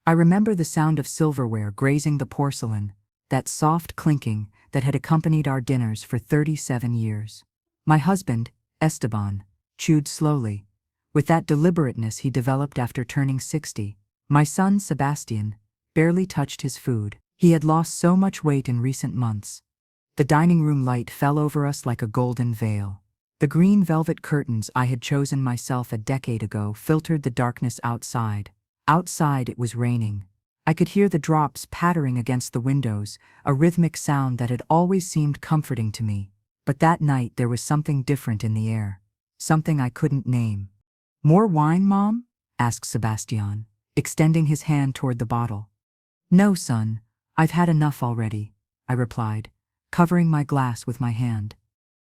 I remember the sound of silverware grazing the porcelain, that soft clinking that had accompanied our dinners for 37 years. My husband, Esteban, chewed slowly, with that deliberateness he developed after turning 60. My son, Sebastian, barely touched his food. He had lost so much weight in recent months. The dining room light fell over us like a golden veil. The green velvet curtains I had chosen myself a decade ago filtered the darkness outside. Outside it was raining. I could hear the drops pattering against the windows, a rhythmic sound that had always seemed comforting to me. But that night there was something different in the air. Something I couldn't name. "More wine, Mom?" asked Sebastian, extending his hand toward the bottle. "No, son, I've had enough already," I replied, covering my glass with my hand.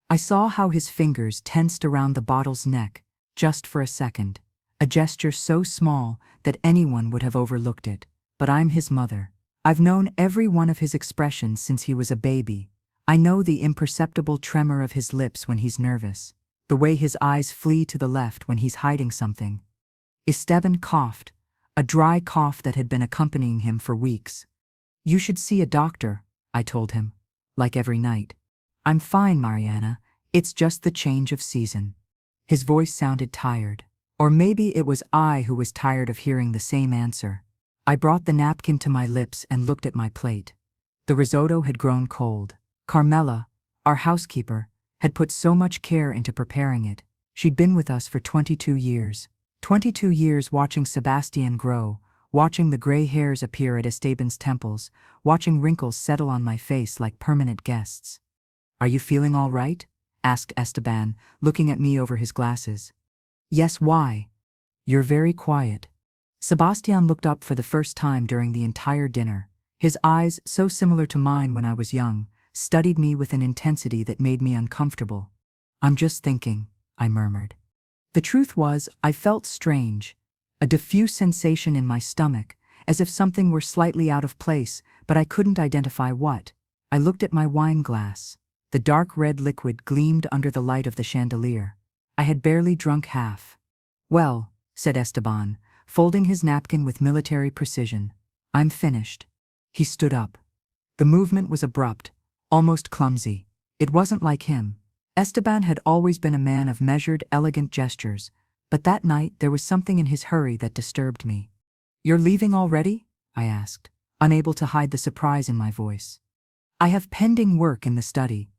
I saw how his fingers tensed around the bottle's neck, just for a second, a gesture so small that anyone would have overlooked it. But I'm his mother. I've known every one of his expressions since he was a baby. I know the imperceptible tremor of his lips when he's nervous, the way his eyes flee to the left when he's hiding something. Esteban coughed, a dry cough that had been accompanying him for weeks. "You should see a doctor," I told him, like every night. "I'm fine, Mariana. It's just the change of season." His voice sounded tired. Or maybe it was I who was tired of hearing the same answer. I brought the napkin to my lips and looked at my plate. The risotto had grown cold. Carmela, our housekeeper, had put so much care into preparing it. She'd been with us for 22 years. 22 years watching Sebastian grow, watching the gray hairs appear at Esteban's temples, watching wrinkles settle on my face like permanent guests. "Are you feeling all right?" asked Esteban, looking at me over his glasses. "Yes, why?" "You're very quiet." Sebastian looked up for the first time during the entire dinner. His eyes, so similar to mine when I was young, studied me with an intensity that made me uncomfortable. "I'm just thinking," I murmured. The truth was, I felt strange, a diffuse sensation in my stomach, as if something were slightly out of place, but I couldn't identify what. I looked at my wine glass. The dark red liquid gleamed under the light of the chandelier. I had barely drunk half. "Well," said Esteban, folding his napkin with military precision, "I'm finished." He stood up. The movement was abrupt, almost clumsy. It wasn't like him. Esteban had always been a man of measured, elegant gestures, but that night there was something in his hurry that disturbed me. "You're leaving already?" I asked, unable to hide the surprise in my voice. "I have pending work in the study,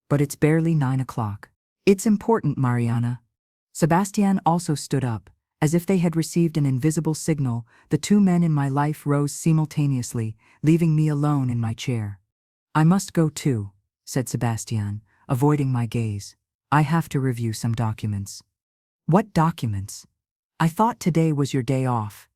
but it's barely 9 o'clock. It's important, Mariana." Sebastian also stood up. As if they had received an invisible signal, the two men in my life rose simultaneously, leaving me alone in my chair. "I must go too," said Sebastian, avoiding my gaze. "I have to review some documents." "What documents? I thought today was your day off."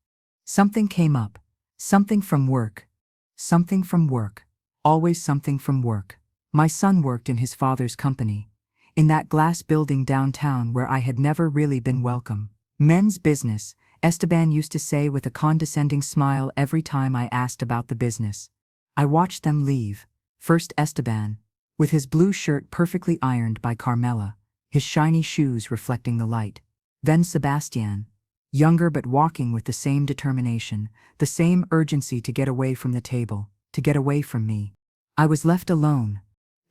"Something came up. Something from work. Something from work. Always something from work." My son worked in his father's company, in that glass building downtown where I had never really been welcome. "Men's business," Esteban used to say with a condescending smile every time I asked about the business. I watched them leave. First Esteban, with his blue shirt perfectly ironed by Carmela, his shiny shoes reflecting the light. Then Sebastian, younger but walking with the same determination, the same urgency to get away from the table, to get away from me. I was left alone.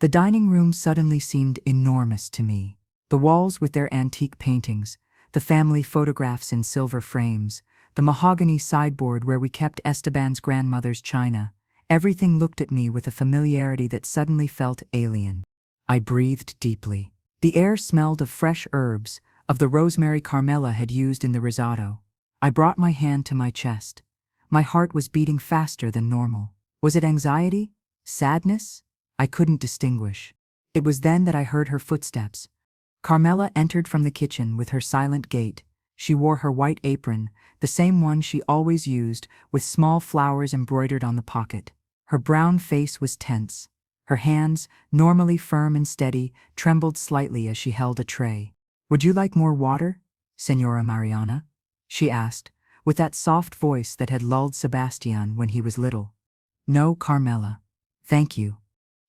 The dining room suddenly seemed enormous to me. The walls with their antique paintings, the family photographs in silver frames, the mahogany sideboard where we kept Esteban's grandmother's china, everything looked at me with a familiarity that suddenly felt alien. I breathed deeply. The air smelled of fresh herbs, of the rosemary Carmela had used in the risotto. I brought my hand to my chest. My heart was beating faster than normal. Was it anxiety? Sadness? I couldn't distinguish. It was then that I heard her footsteps. Carmela entered from the kitchen with her silent gait. She wore her white apron, the same one she always used, with small flowers embroidered on the pocket. Her brown face was tense. Her hands, normally firm and steady, trembled slightly as she held a tray. "Would you like more water, Señora Mariana?" she asked, with that soft voice that had lulled Sebastian when he was little. "No, Carmela. Thank you."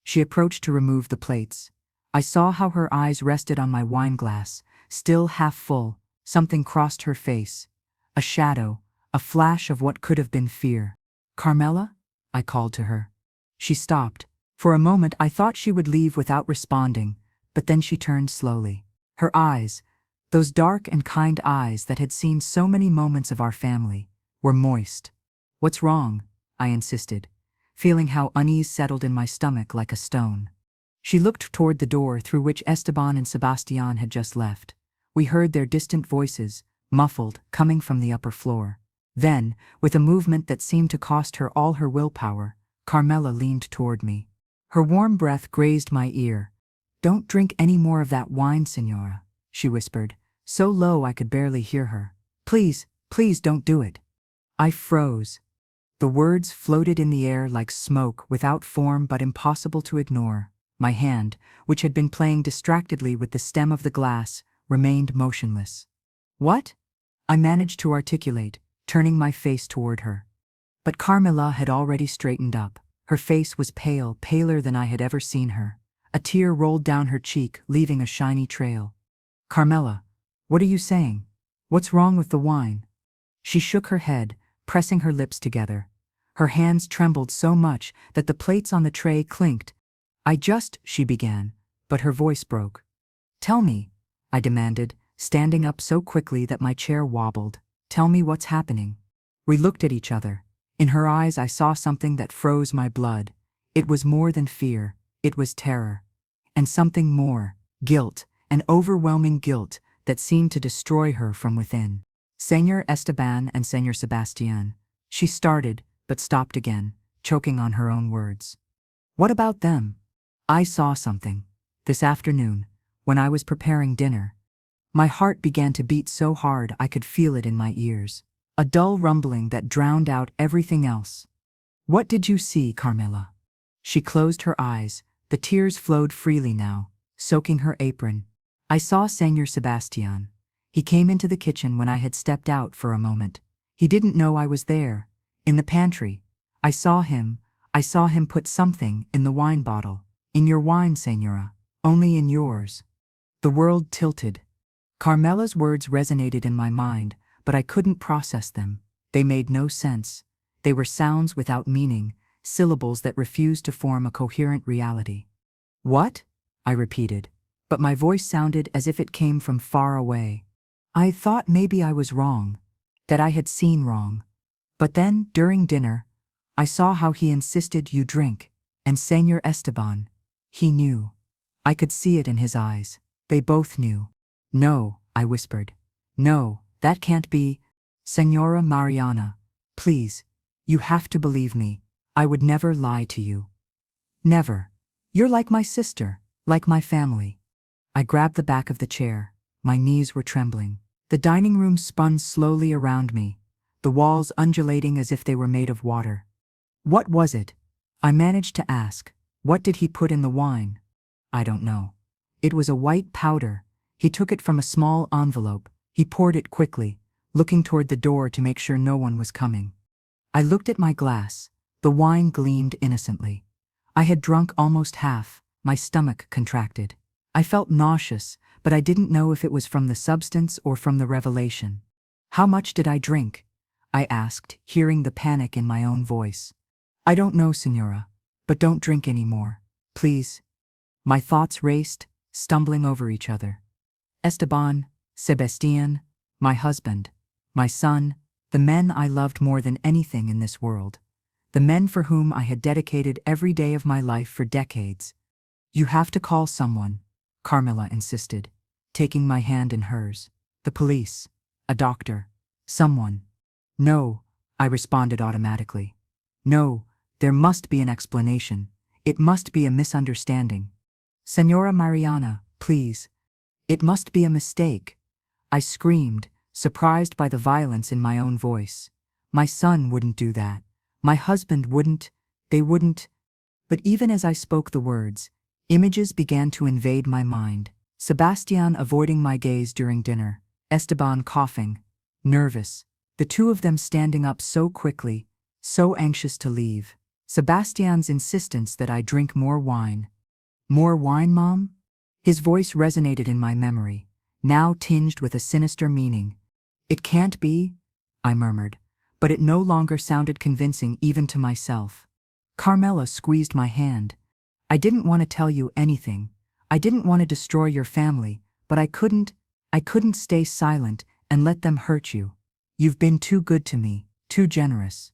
She approached to remove the plates. I saw how her eyes rested on my wine glass, still half full. Something crossed her face. A shadow, a flash of what could have been fear. "Carmela?" I called to her. She stopped. For a moment I thought she would leave without responding, but then she turned slowly. Her eyes, those dark and kind eyes that had seen so many moments of our family, were moist. "What's wrong?" I insisted, feeling how unease settled in my stomach like a stone. She looked toward the door through which Esteban and Sebastian had just left. We heard their distant voices, muffled, coming from the upper floor. Then, with a movement that seemed to cost her all her willpower, Carmela leaned toward me. Her warm breath grazed my ear. "Don't drink any more of that wine, Señora," she whispered, so low I could barely hear her. "Please, please don't do it." I froze. The words floated in the air like smoke, without form but impossible to ignore. My hand, which had been playing distractedly with the stem of the glass, remained motionless. "What?" I managed to articulate, turning my face toward her. But Carmela had already straightened up. Her face was pale, paler than I had ever seen her. A tear rolled down her cheek, leaving a shiny trail. "Carmela, what are you saying? What's wrong with the wine?" She shook her head, pressing her lips together. Her hands trembled so much that the plates on the tray clinked. She began, but her voice broke. "Tell me," I demanded, standing up so quickly that my chair wobbled. "Tell me what's happening." We looked at each other. In her eyes I saw something that froze my blood. It was more than fear, it was terror. And something more, guilt, an overwhelming guilt that seemed to destroy her from within. "Señor Esteban and Señor Sebastian," she started, but stopped again, choking on her own words. "What about them?" "I saw something. This afternoon, when I was preparing dinner." My heart began to beat so hard I could feel it in my ears. A dull rumbling that drowned out everything else. "What did you see, Carmela?" She closed her eyes. The tears flowed freely now, soaking her apron. "I saw Señor Sebastian. He came into the kitchen when I had stepped out for a moment. He didn't know I was there. In the pantry. I saw him put something in the wine bottle. In your wine, Señora. Only in yours." The world tilted. Carmela's words resonated in my mind, but I couldn't process them. They made no sense. They were sounds without meaning, syllables that refused to form a coherent reality. "What?" I repeated, but my voice sounded as if it came from far away. "I thought maybe I was wrong, that I had seen wrong. But then, during dinner, I saw how he insisted you drink, and Señor Esteban, he knew. I could see it in his eyes. They both knew." "No," I whispered. "No, that can't be. Señora Mariana, please, you have to believe me. I would never lie to you. Never. You're like my sister, like my family." I grabbed the back of the chair. My knees were trembling. The dining room spun slowly around me, the walls undulating as if they were made of water. "What was it?" I managed to ask. "What did he put in the wine?" "I don't know. It was a white powder. He took it from a small envelope. He poured it quickly, looking toward the door to make sure no one was coming." I looked at my glass. The wine gleamed innocently. I had drunk almost half. My stomach contracted. I felt nauseous, but I didn't know if it was from the substance or from the revelation. "How much did I drink?" I asked, hearing the panic in my own voice. "I don't know, Señora, but don't drink any more, please." My thoughts raced, stumbling over each other. Esteban, Sebastian, my husband, my son, the men I loved more than anything in this world. The men for whom I had dedicated every day of my life for decades. "You have to call someone," Carmela insisted, taking my hand in hers. "The police, a doctor, someone." "No," I responded automatically. "No, there must be an explanation. It must be a misunderstanding. Señora Mariana, please. It must be a mistake." I screamed, surprised by the violence in my own voice. My son wouldn't do that. My husband wouldn't. They wouldn't. But even as I spoke the words, images began to invade my mind. Sebastian avoiding my gaze during dinner, Esteban coughing, nervous, the two of them standing up so quickly, so anxious to leave. Sebastian's insistence that I drink more wine. "More wine, Mom?" His voice resonated in my memory, now tinged with a sinister meaning. "It can't be," I murmured, but it no longer sounded convincing even to myself. Carmela squeezed my hand. I didn't want to tell you anything. I didn't want to destroy your family, but I couldn't stay silent and let them hurt you. You've been too good to me, too generous.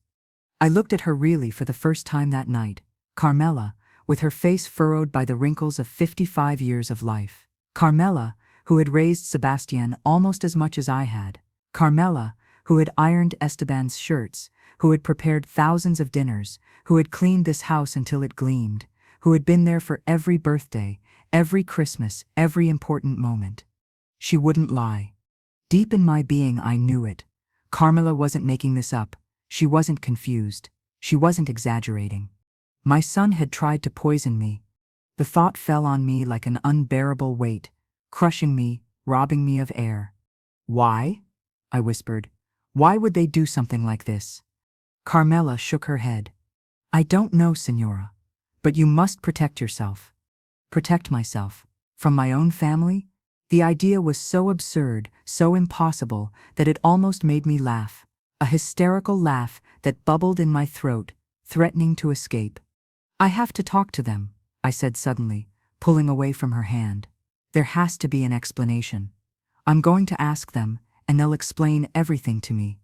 I looked at her really for the first time that night. Carmela, with her face furrowed by the wrinkles of 55 years of life. Carmela, who had raised Sebastian almost as much as I had. Carmela, who had ironed Esteban's shirts, who had prepared thousands of dinners, who had cleaned this house until it gleamed, who had been there for every birthday, every Christmas, every important moment. She wouldn't lie. Deep in my being I knew it. Carmela wasn't making this up. She wasn't confused. She wasn't exaggerating. My son had tried to poison me. The thought fell on me like an unbearable weight, crushing me, robbing me of air. Why? I whispered. Why would they do something like this? Carmela shook her head. I don't know, Signora. But you must protect yourself. Protect myself. From my own family? The idea was so absurd, so impossible, that it almost made me laugh. A hysterical laugh that bubbled in my throat, threatening to escape. I have to talk to them, I said suddenly, pulling away from her hand. There has to be an explanation. I'm going to ask them, and they'll explain everything to me.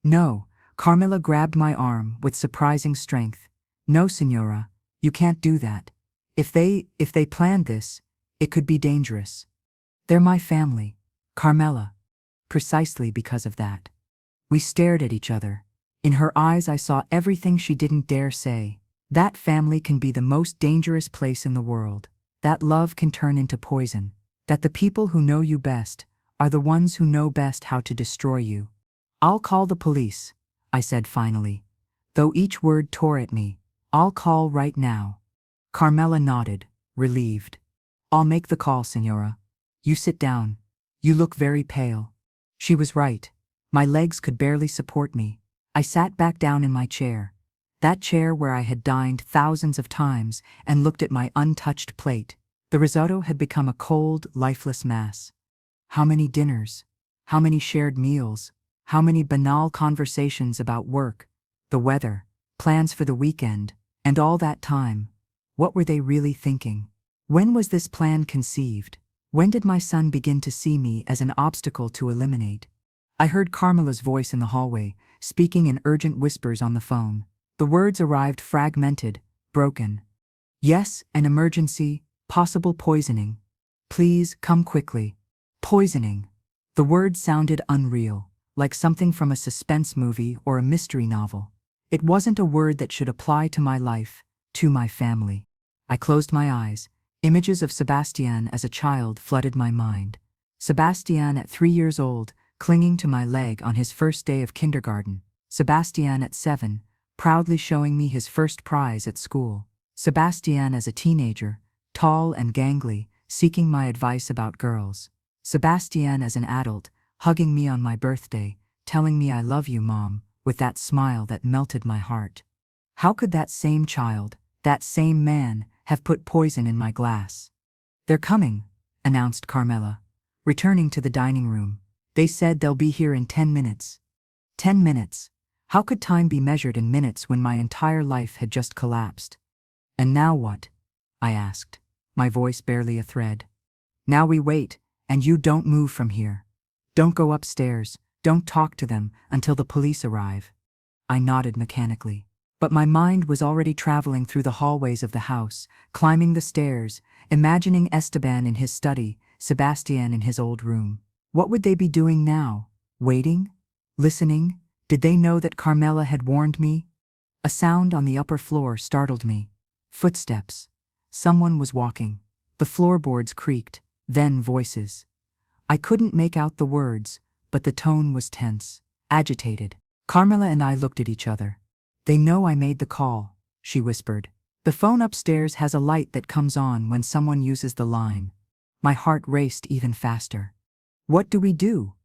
No, Carmela grabbed my arm with surprising strength. No, Signora, you can't do that. If they planned this, it could be dangerous. They're my family, Carmela. Precisely because of that. We stared at each other. In her eyes I saw everything she didn't dare say. That family can be the most dangerous place in the world. That love can turn into poison. That the people who know you best are the ones who know best how to destroy you. I'll call the police, I said finally. Though each word tore at me. I'll call right now. Carmela nodded, relieved. I'll make the call, Signora. You sit down. You look very pale. She was right. My legs could barely support me. I sat back down in my chair. That chair where I had dined thousands of times and looked at my untouched plate. The risotto had become a cold, lifeless mass. How many dinners? How many shared meals? How many banal conversations about work, the weather, plans for the weekend, and all that time? What were they really thinking? When was this plan conceived? When did my son begin to see me as an obstacle to eliminate? I heard Carmela's voice in the hallway, speaking in urgent whispers on the phone. The words arrived fragmented, broken. Yes, an emergency, possible poisoning. Please, come quickly. Poisoning. The word sounded unreal, like something from a suspense movie or a mystery novel. It wasn't a word that should apply to my life, to my family. I closed my eyes. Images of Sebastian as a child flooded my mind. Sebastian at 3 years old, clinging to my leg on his first day of kindergarten. Sebastian at 7, proudly showing me his first prize at school. Sebastian as a teenager, tall and gangly, seeking my advice about girls. Sebastian as an adult, hugging me on my birthday, telling me I love you, Mom, with that smile that melted my heart. How could that same child, that same man, have put poison in my glass? They're coming, announced Carmela, returning to the dining room. They said they'll be here in 10 minutes. 10 minutes. How could time be measured in minutes when my entire life had just collapsed? And now what? I asked, my voice barely a thread. Now we wait, and you don't move from here. Don't go upstairs, don't talk to them until the police arrive. I nodded mechanically. But my mind was already traveling through the hallways of the house, climbing the stairs, imagining Esteban in his study, Sebastian in his old room. What would they be doing now? Waiting? Listening? Did they know that Carmela had warned me? A sound on the upper floor startled me. Footsteps. Someone was walking. The floorboards creaked, then voices. I couldn't make out the words, but the tone was tense, agitated. Carmela and I looked at each other. They know I made the call, she whispered. The phone upstairs has a light that comes on when someone uses the line. My heart raced even faster. What do we do?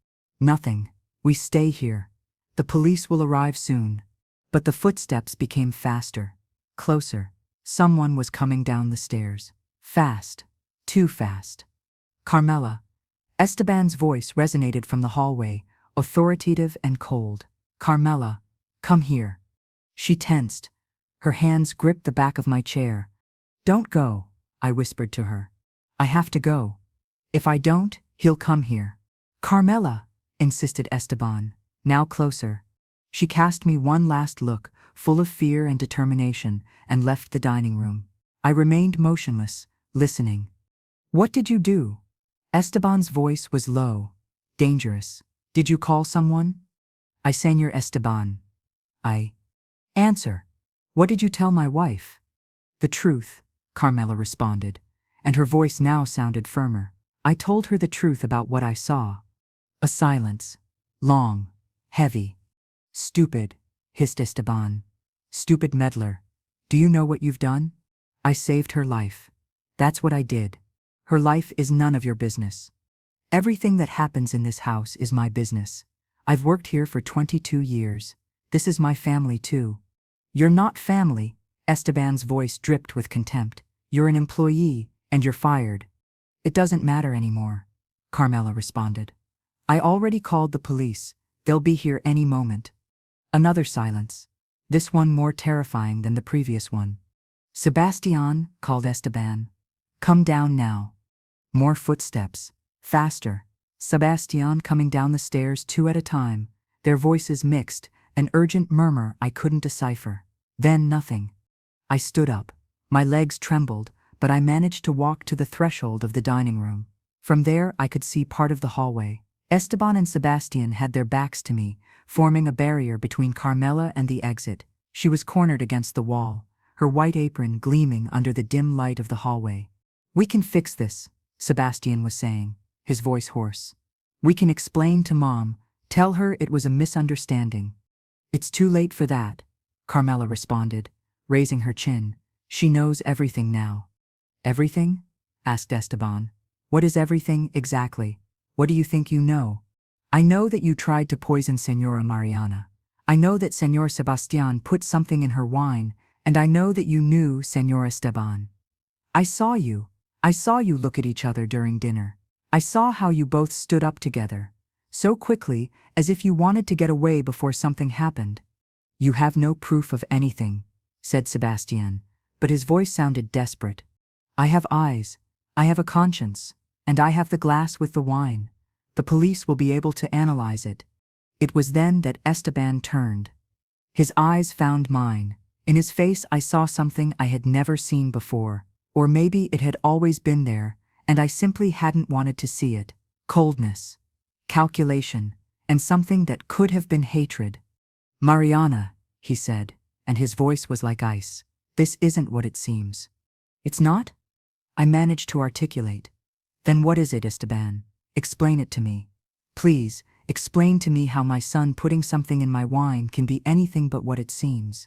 Nothing. We stay here. The police will arrive soon. But the footsteps became faster, closer. Someone was coming down the stairs. Fast. Too fast. Carmela. Esteban's voice resonated from the hallway, authoritative and cold. Carmela. Come here. She tensed. Her hands gripped the back of my chair. Don't go, I whispered to her. I have to go. If I don't, he'll come here. Carmela, insisted Esteban, now closer. She cast me one last look, full of fear and determination, and left the dining room. I remained motionless, listening. What did you do? Esteban's voice was low, dangerous. Did you call someone? I, Señor Esteban. I. Answer. What did you tell my wife? The truth, Carmela responded, and her voice now sounded firmer. I told her the truth about what I saw. A silence. Long. Heavy. Stupid, hissed Esteban. Stupid meddler. Do you know what you've done? I saved her life. That's what I did. Her life is none of your business. Everything that happens in this house is my business. I've worked here for 22 years. This is my family too. You're not family, Esteban's voice dripped with contempt. You're an employee, and you're fired. It doesn't matter anymore, Carmela responded. I already called the police. They'll be here any moment. Another silence. This one more terrifying than the previous one. Sebastian, called Esteban. Come down now. More footsteps. Faster. Sebastian coming down the stairs 2 at a time, their voices mixed, an urgent murmur I couldn't decipher. Then nothing. I stood up. My legs trembled, but I managed to walk to the threshold of the dining room. From there I could see part of the hallway. Esteban and Sebastian had their backs to me, forming a barrier between Carmela and the exit. She was cornered against the wall, her white apron gleaming under the dim light of the hallway. We can fix this, Sebastian was saying, his voice hoarse. We can explain to Mom, tell her it was a misunderstanding. It's too late for that, Carmela responded, raising her chin. She knows everything now. Everything? Asked Esteban. What is everything exactly? What do you think you know? I know that you tried to poison Señora Mariana. I know that Señor Sebastián put something in her wine, and I know that you knew Señor Esteban. I saw you look at each other during dinner. I saw how you both stood up together, so quickly, as if you wanted to get away before something happened. You have no proof of anything, said Sebastian, but his voice sounded desperate. I have eyes, I have a conscience, and I have the glass with the wine. The police will be able to analyze it. It was then that Esteban turned. His eyes found mine. In his face I saw something I had never seen before, or maybe it had always been there, and I simply hadn't wanted to see it. Coldness, calculation, and something that could have been hatred. Mariana, he said, and his voice was like ice. This isn't what it seems. It's not? I managed to articulate. Then what is it, Esteban? Explain it to me. Please, explain to me how my son putting something in my wine can be anything but what it seems.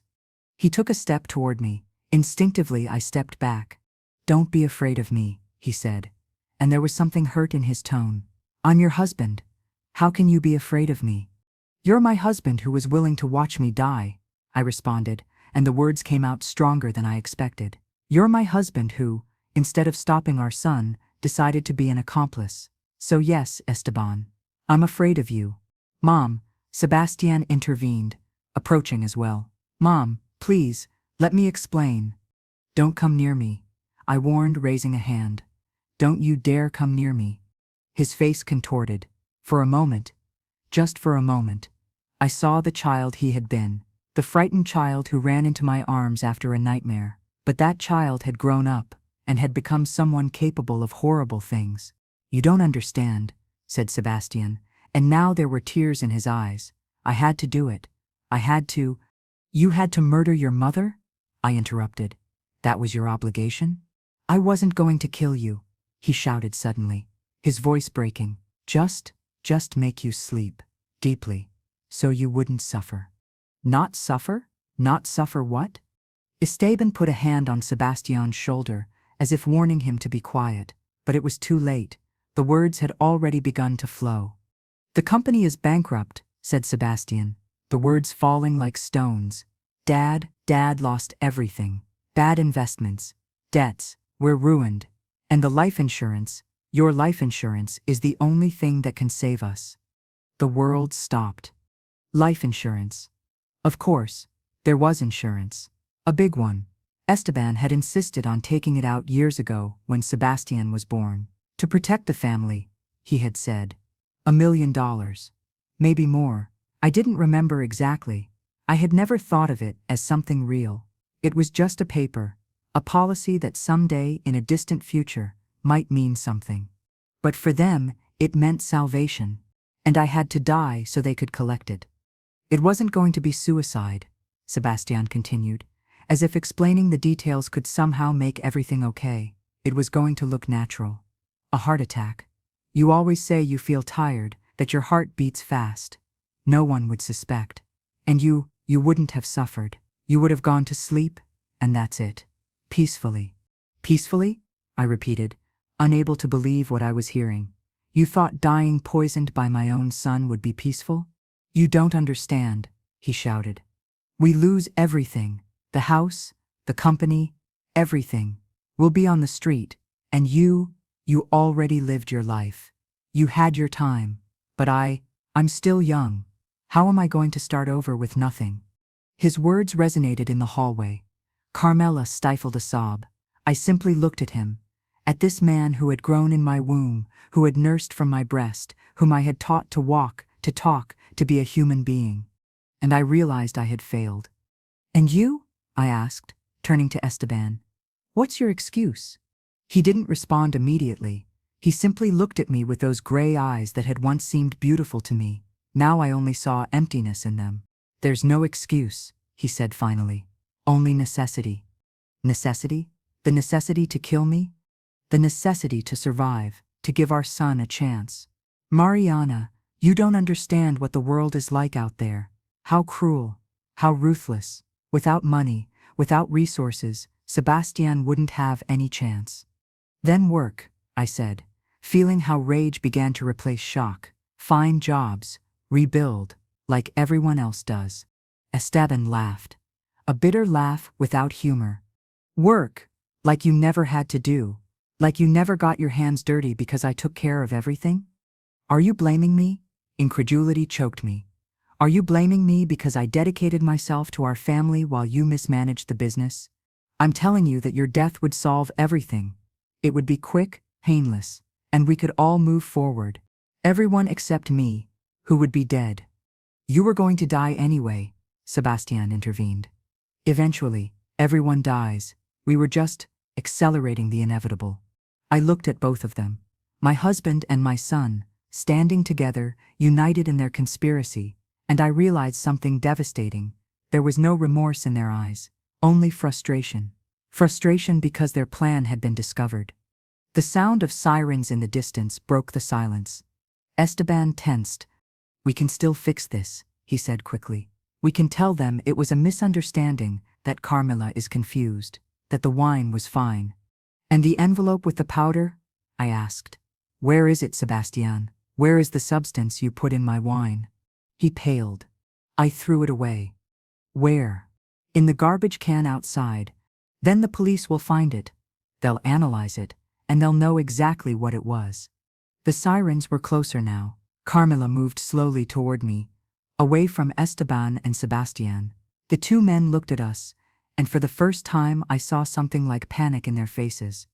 He took a step toward me. Instinctively I stepped back. Don't be afraid of me, he said, and there was something hurt in his tone. I'm your husband. How can you be afraid of me? You're my husband who was willing to watch me die, I responded, and the words came out stronger than I expected. You're my husband who, instead of stopping our son, decided to be an accomplice. So yes, Esteban, I'm afraid of you. Mom, Sebastian intervened, approaching as well. Mom, please, let me explain. Don't come near me, I warned, raising a hand. Don't you dare come near me. His face contorted. For a moment, just for a moment, I saw the child he had been, the frightened child who ran into my arms after a nightmare. But that child had grown up and had become someone capable of horrible things. You don't understand, said Sebastian, and now there were tears in his eyes. I had to do it. I had to. You had to murder your mother? I interrupted. That was your obligation? I wasn't going to kill you, he shouted suddenly, his voice breaking. Just make you sleep deeply, so you wouldn't suffer. Not suffer? Not suffer what? Esteban put a hand on Sebastian's shoulder, as if warning him to be quiet, but it was too late. The words had already begun to flow. The company is bankrupt, said Sebastian, the words falling like stones. Dad lost everything. Bad investments, debts, we're ruined. And the life insurance, your life insurance, is the only thing that can save us. The world stopped. Life insurance. Of course, there was insurance. A big one. Esteban had insisted on taking it out years ago when Sebastian was born. To protect the family, he had said. $1 million. Maybe more. I didn't remember exactly. I had never thought of it as something real. It was just a paper, a policy that someday in a distant future might mean something. But for them, it meant salvation. And I had to die so they could collect it. It wasn't going to be suicide, Sebastian continued, as if explaining the details could somehow make everything okay. It was going to look natural. A heart attack. You always say you feel tired, that your heart beats fast. No one would suspect. And you wouldn't have suffered. You would have gone to sleep, and that's it. Peacefully. Peacefully? I repeated, unable to believe what I was hearing. You thought dying poisoned by my own son would be peaceful? You don't understand, he shouted. We lose everything. The house, the company, everything. We'll be on the street, and you already lived your life. You had your time, but I'm still young. How am I going to start over with nothing? His words resonated in the hallway. Carmela stifled a sob. I simply looked at him, at this man who had grown in my womb, who had nursed from my breast, whom I had taught to walk, to talk, to be a human being. And I realized I had failed. And you? I asked, turning to Esteban. What's your excuse? He didn't respond immediately. He simply looked at me with those gray eyes that had once seemed beautiful to me. Now I only saw emptiness in them. There's no excuse, he said finally. Only necessity. Necessity? The necessity to kill me? The necessity to survive, to give our son a chance. Mariana, you don't understand what the world is like out there. How cruel, how ruthless. Without money, without resources, Sebastian wouldn't have any chance. Then work, I said, feeling how rage began to replace shock. Find jobs, rebuild, like everyone else does. Esteban laughed. A bitter laugh without humor. Work, like you never had to do. Like you never got your hands dirty because I took care of everything? Are you blaming me? Incredulity choked me. Are you blaming me because I dedicated myself to our family while you mismanaged the business? I'm telling you that your death would solve everything. It would be quick, painless, and we could all move forward. Everyone except me, who would be dead. You were going to die anyway, Sebastian intervened. Eventually, everyone dies. We were just accelerating the inevitable. I looked at both of them, my husband and my son, standing together, united in their conspiracy, and I realized something devastating. There was no remorse in their eyes, only frustration. Frustration because their plan had been discovered. The sound of sirens in the distance broke the silence. Esteban tensed. We can still fix this, he said quickly. We can tell them it was a misunderstanding, that Carmela is confused, that the wine was fine. And the envelope with the powder? I asked. Where is it, Sebastian? Where is the substance you put in my wine? He paled. I threw it away. Where? In the garbage can outside. Then the police will find it. They'll analyze it, and they'll know exactly what it was. The sirens were closer now. Carmela moved slowly toward me, away from Esteban and Sebastian. The two men looked at us, and for the first time I saw something like panic in their faces.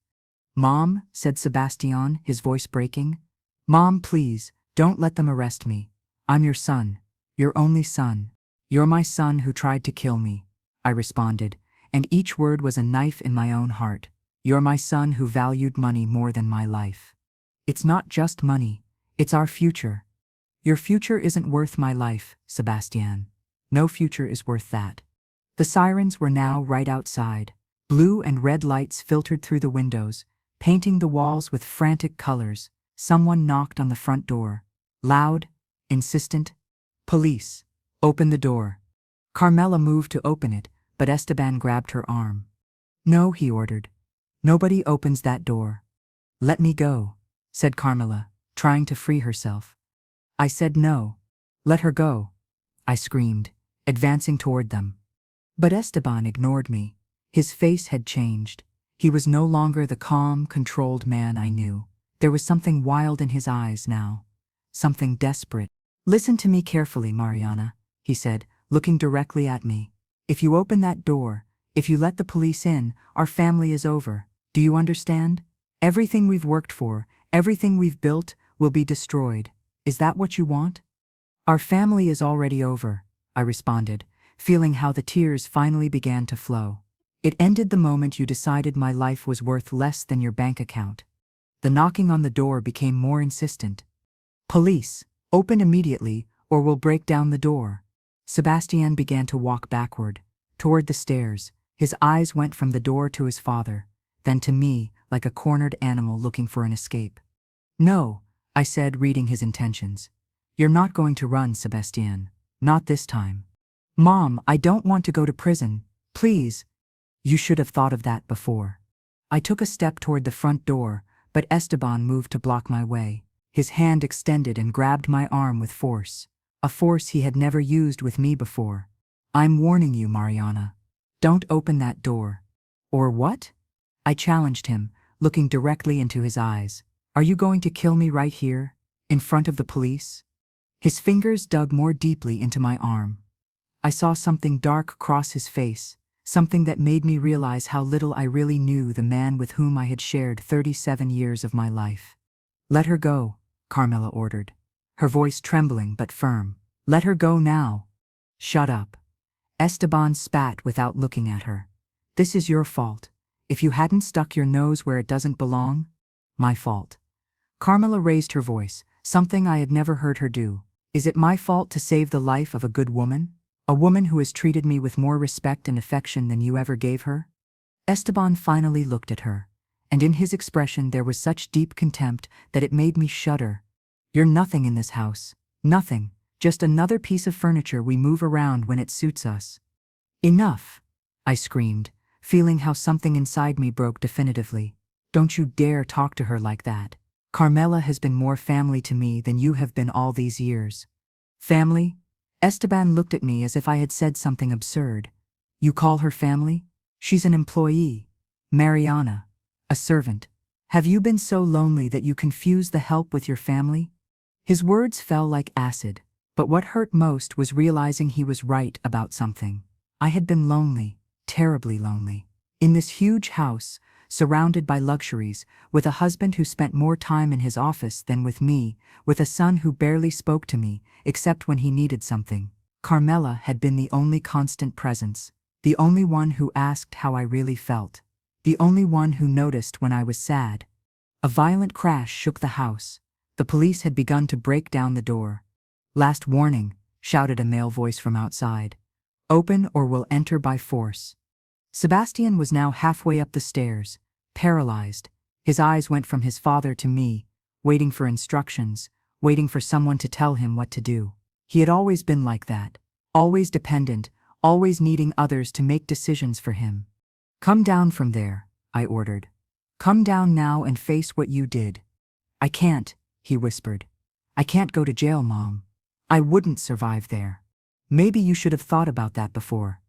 Mom, said Sebastian, his voice breaking. Mom, please, don't let them arrest me. I'm your son, your only son. You're my son who tried to kill me, I responded, and each word was a knife in my own heart. You're my son who valued money more than my life. It's not just money, it's our future. Your future isn't worth my life, Sebastian. No future is worth that. The sirens were now right outside. Blue and red lights filtered through the windows, painting the walls with frantic colors. Someone knocked on the front door. Loud, insistent. Police. Open the door. Carmela moved to open it, but Esteban grabbed her arm. No, he ordered. Nobody opens that door. Let me go, said Carmela, trying to free herself. I said no. Let her go, I screamed, advancing toward them. But Esteban ignored me. His face had changed. He was no longer the calm, controlled man I knew. There was something wild in his eyes now. Something desperate. Listen to me carefully, Mariana, he said, looking directly at me. If you open that door, if you let the police in, our family is over. Do you understand? Everything we've worked for, everything we've built, will be destroyed. Is that what you want? Our family is already over, I responded, feeling how the tears finally began to flow. It ended the moment you decided my life was worth less than your bank account. The knocking on the door became more insistent. Police, open immediately, or we'll break down the door. Sebastian began to walk backward, toward the stairs. His eyes went from the door to his father, then to me, like a cornered animal looking for an escape. No, I said, reading his intentions. You're not going to run, Sebastian. Not this time. Mom, I don't want to go to prison. Please. You should have thought of that before. I took a step toward the front door, but Esteban moved to block my way. His hand extended and grabbed my arm with force, a force he had never used with me before. I'm warning you, Mariana. Don't open that door. Or what? I challenged him, looking directly into his eyes. Are you going to kill me right here, in front of the police? His fingers dug more deeply into my arm. I saw something dark cross his face, something that made me realize how little I really knew the man with whom I had shared 37 years of my life. Let her go, Carmela ordered, her voice trembling but firm. Let her go now. Shut up. Esteban spat without looking at her. This is your fault. If you hadn't stuck your nose where it doesn't belong, my fault. Carmela raised her voice, something I had never heard her do. Is it my fault to save the life of a good woman? A woman who has treated me with more respect and affection than you ever gave her? Esteban finally looked at her, and in his expression there was such deep contempt that it made me shudder. You're nothing in this house. Nothing. Just another piece of furniture we move around when it suits us. Enough, I screamed, feeling how something inside me broke definitively. Don't you dare talk to her like that. Carmela has been more family to me than you have been all these years. Family? Esteban looked at me as if I had said something absurd. You call her family? She's an employee. Mariana. A servant. Have you been so lonely that you confuse the help with your family? His words fell like acid, but what hurt most was realizing he was right about something. I had been lonely, terribly lonely. In this huge house, surrounded by luxuries, with a husband who spent more time in his office than with me, with a son who barely spoke to me, except when he needed something. Carmela had been the only constant presence, the only one who asked how I really felt, the only one who noticed when I was sad. A violent crash shook the house. The police had begun to break down the door. Last warning, shouted a male voice from outside. Open or we'll enter by force. Sebastian was now halfway up the stairs, paralyzed. His eyes went from his father to me, waiting for instructions, waiting for someone to tell him what to do. He had always been like that, always dependent, always needing others to make decisions for him. Come down from there, I ordered. Come down now and face what you did. I can't, he whispered. I can't go to jail, Mom. I wouldn't survive there. Maybe you should have thought about that before.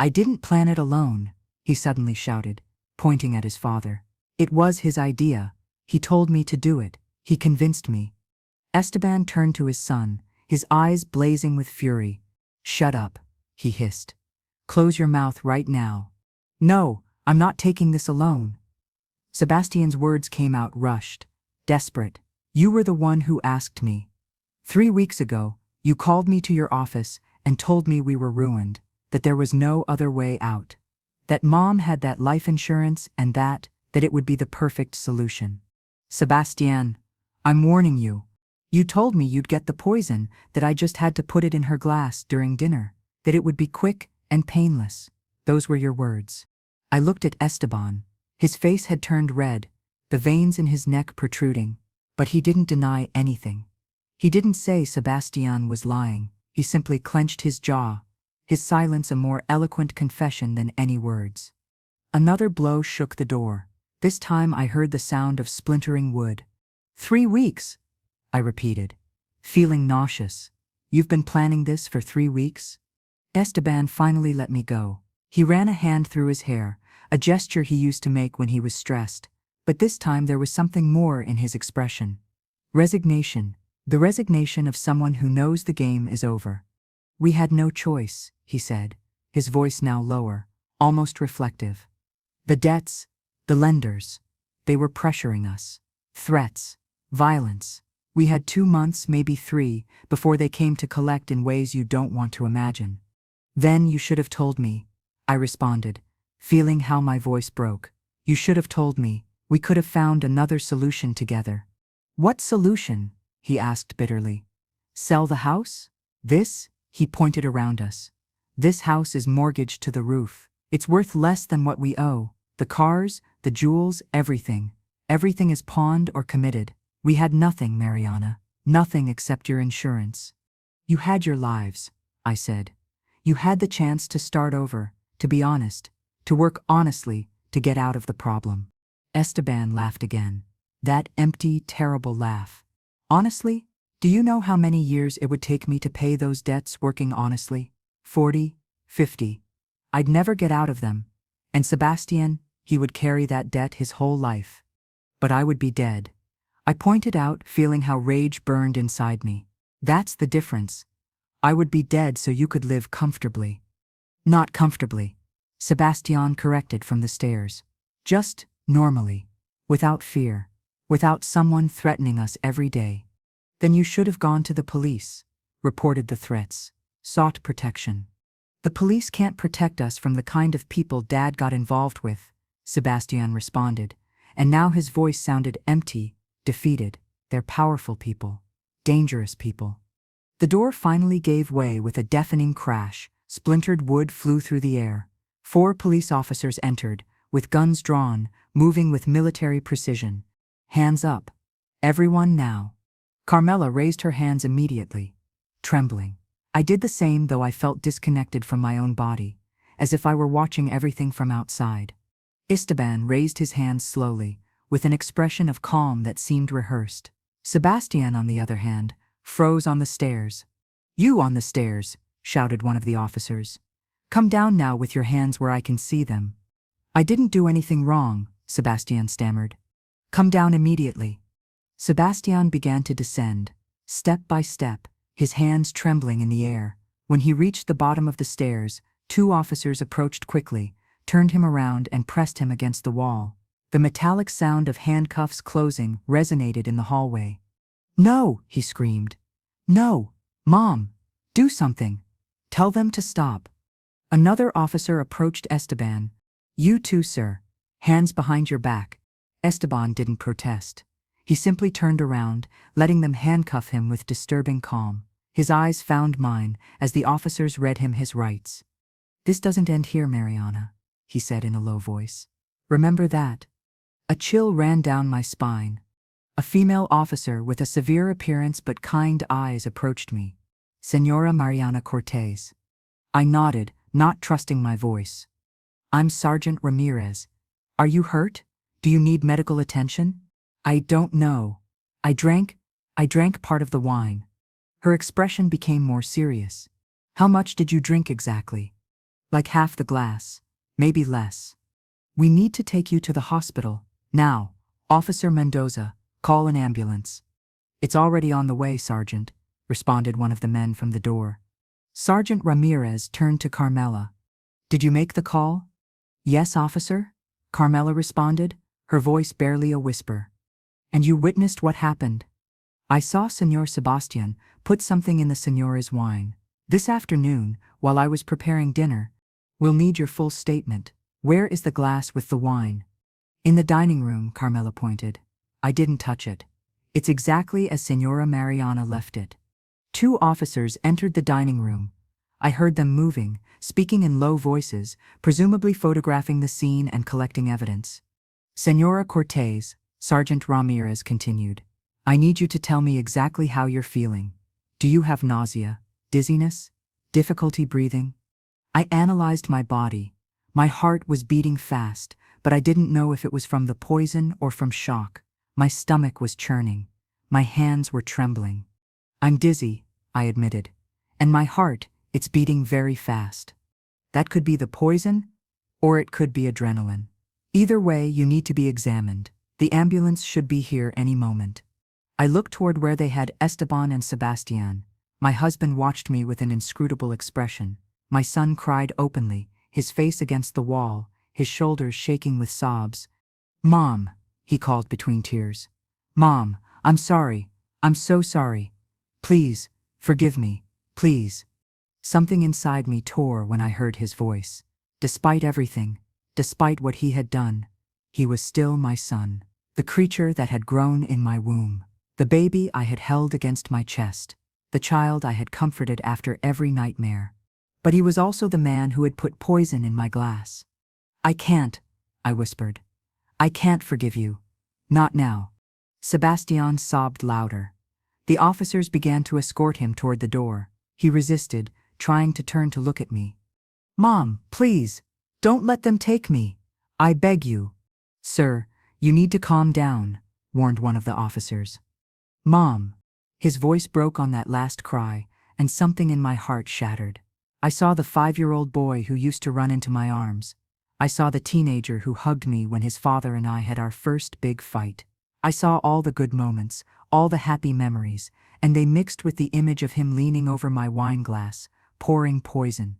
I didn't plan it alone, he suddenly shouted, pointing at his father. It was his idea. He told me to do it. He convinced me. Esteban turned to his son, his eyes blazing with fury. Shut up, he hissed. Close your mouth right now. No, I'm not taking this alone. Sebastian's words came out rushed, desperate. You were the one who asked me. 3 weeks ago, you called me to your office and told me we were ruined, that there was no other way out, that Mom had that life insurance and that it would be the perfect solution. Sebastian, I'm warning you. You told me you'd get the poison, that I just had to put it in her glass during dinner, that it would be quick and painless. Those were your words. I looked at Esteban. His face had turned red, the veins in his neck protruding, but he didn't deny anything. He didn't say Sebastian was lying. He simply clenched his jaw, his silence a more eloquent confession than any words. Another blow shook the door. This time I heard the sound of splintering wood. 3 weeks, I repeated, feeling nauseous. You've been planning this for 3 weeks? Esteban finally let me go. He ran a hand through his hair, a gesture he used to make when he was stressed, but this time there was something more in his expression. Resignation, the resignation of someone who knows the game is over. We had no choice, he said, his voice now lower, almost reflective. The debts, the lenders, they were pressuring us. Threats, violence. We had 2 months, maybe 3, before they came to collect in ways you don't want to imagine. Then you should have told me, I responded, feeling how my voice broke. You should have told me. We could have found another solution together. What solution? He asked bitterly. Sell the house? This? He pointed around us. This house is mortgaged to the roof. It's worth less than what we owe. The cars, the jewels, everything. Everything is pawned or committed. We had nothing, Mariana. Nothing except your insurance. You had your lives, I said. You had the chance to start over, to be honest, to work honestly, to get out of the problem. Esteban laughed again. That empty, terrible laugh. Honestly? Do you know how many years it would take me to pay those debts working honestly? 40, 50. I'd never get out of them. And Sebastian, he would carry that debt his whole life. But I would be dead. I pointed out, feeling how rage burned inside me. That's the difference. I would be dead so you could live comfortably. Not comfortably, Sebastian corrected from the stairs. Just normally, without fear, without someone threatening us every day. Then you should have gone to the police, reported the threats, sought protection. The police can't protect us from the kind of people Dad got involved with, Sebastian responded, and now his voice sounded empty, defeated. They're powerful people, dangerous people. The door finally gave way with a deafening crash. Splintered wood flew through the air. 4 police officers entered, with guns drawn, moving with military precision. Hands up. Everyone now. Carmela raised her hands immediately, trembling. I did the same, though I felt disconnected from my own body, as if I were watching everything from outside. Esteban raised his hands slowly, with an expression of calm that seemed rehearsed. Sebastian, on the other hand, froze on the stairs. You on the stairs, shouted one of the officers. Come down now with your hands where I can see them. I didn't do anything wrong, Sebastian stammered. Come down immediately. Sebastian began to descend, step by step, his hands trembling in the air. When he reached the bottom of the stairs, 2 officers approached quickly, turned him around and pressed him against the wall. The metallic sound of handcuffs closing resonated in the hallway. No, he screamed. No, Mom, do something. Tell them to stop. Another officer approached Esteban. You too, sir. Hands behind your back. Esteban didn't protest. He simply turned around, letting them handcuff him with disturbing calm. His eyes found mine as the officers read him his rights. This doesn't end here, Mariana, he said in a low voice. Remember that. A chill ran down my spine. A female officer with a severe appearance but kind eyes approached me. Señora Mariana Cortez. I nodded, not trusting my voice. I'm Sergeant Ramirez. Are you hurt? Do you need medical attention? I don't know. I drank part of the wine. Her expression became more serious. How much did you drink exactly? Like half the glass, maybe less. We need to take you to the hospital. Now, Officer Mendoza, call an ambulance. It's already on the way, Sergeant, responded one of the men from the door. Sergeant Ramirez turned to Carmela. Did you make the call? Yes, officer, Carmela responded, her voice barely a whisper. And you witnessed what happened? I saw Señor Sebastian put something in the señora's wine. This afternoon, while I was preparing dinner. We'll need your full statement. Where is the glass with the wine? In the dining room, Carmela pointed. I didn't touch it. It's exactly as Señora Mariana left it. 2 officers entered the dining room. I heard them moving, speaking in low voices, presumably photographing the scene and collecting evidence. Señora Cortez, Sergeant Ramirez continued. I need you to tell me exactly how you're feeling. Do you have nausea, dizziness, difficulty breathing? I analyzed my body. My heart was beating fast, but I didn't know if it was from the poison or from shock. My stomach was churning. My hands were trembling. I'm dizzy, I admitted. And my heart, it's beating very fast. That could be the poison, or it could be adrenaline. Either way, you need to be examined. The ambulance should be here any moment. I looked toward where they had Esteban and Sebastian. My husband watched me with an inscrutable expression. My son cried openly, his face against the wall, his shoulders shaking with sobs. "Mom," he called between tears. "Mom, I'm sorry. I'm so sorry. Please, forgive me, please." Something inside me tore when I heard his voice. Despite everything, despite what he had done, he was still my son, the creature that had grown in my womb, the baby I had held against my chest, the child I had comforted after every nightmare. But he was also the man who had put poison in my glass. "I can't," I whispered. "I can't forgive you. Not now." Sebastian sobbed louder. The officers began to escort him toward the door. He resisted, trying to turn to look at me. "Mom, please, don't let them take me. I beg you." "Sir, you need to calm down," warned one of the officers. "Mom." His voice broke on that last cry, and something in my heart shattered. I saw the 5-year-old boy who used to run into my arms. I saw the teenager who hugged me when his father and I had our first big fight. I saw all the good moments, all the happy memories, and they mixed with the image of him leaning over my wine glass, pouring poison.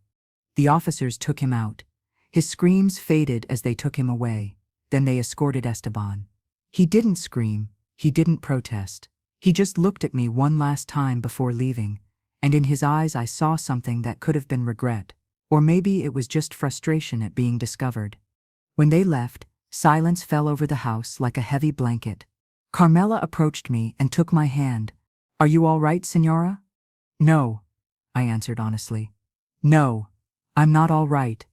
The officers took him out. His screams faded as they took him away. Then they escorted Esteban. He didn't scream, he didn't protest. He just looked at me one last time before leaving, and in his eyes I saw something that could have been regret, or maybe it was just frustration at being discovered. When they left, silence fell over the house like a heavy blanket. Carmela approached me and took my hand. "Are you all right, Señora?" "No," I answered honestly. "No, I'm not all right."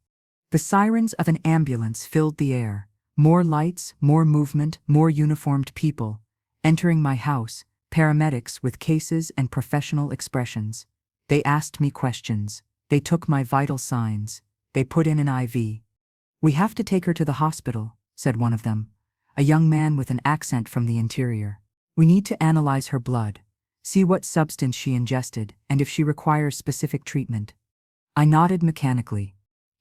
The sirens of an ambulance filled the air. More lights, more movement, more uniformed people. Entering my house, paramedics with cases and professional expressions. They asked me questions. They took my vital signs. They put in an IV. "We have to take her to the hospital," said one of them, a young man with an accent from the interior. "We need to analyze her blood, see what substance she ingested, and if she requires specific treatment." I nodded mechanically.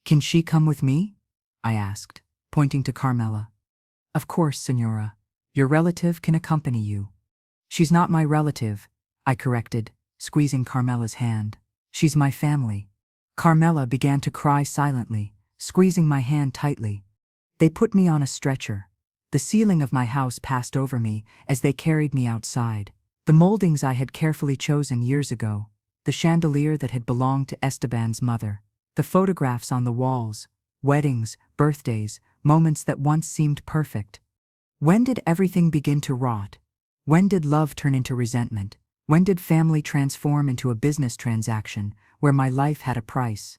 "Can she come with me?" I asked, pointing to Carmela. "Of course, Señora. Your relative can accompany you." "She's not my relative," I corrected, squeezing Carmela's hand. "She's my family." Carmela began to cry silently, squeezing my hand tightly. They put me on a stretcher. The ceiling of my house passed over me as they carried me outside. The moldings I had carefully chosen years ago, the chandelier that had belonged to Esteban's mother, the photographs on the walls, weddings, birthdays, moments that once seemed perfect. When did everything begin to rot? When did love turn into resentment? When did family transform into a business transaction where my life had a price?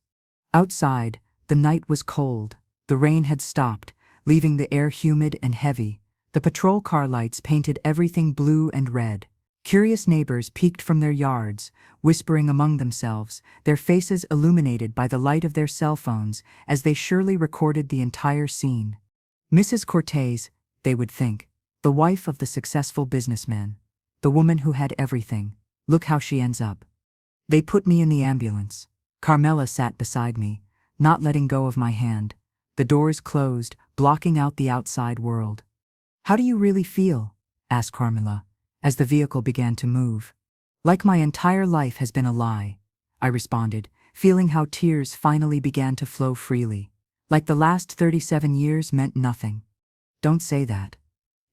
Outside, the night was cold. The rain had stopped, leaving the air humid and heavy. The patrol car lights painted everything blue and red. Curious neighbors peeked from their yards, whispering among themselves, their faces illuminated by the light of their cell phones as they surely recorded the entire scene. Mrs. Cortez, they would think, the wife of the successful businessman, the woman who had everything. Look how she ends up. They put me in the ambulance. Carmela sat beside me, not letting go of my hand. The doors closed, blocking out the outside world. "How do you really feel?" asked Carmela, as the vehicle began to move. "Like my entire life has been a lie," I responded, feeling how tears finally began to flow freely. Like the last 37 years meant nothing. "Don't say that.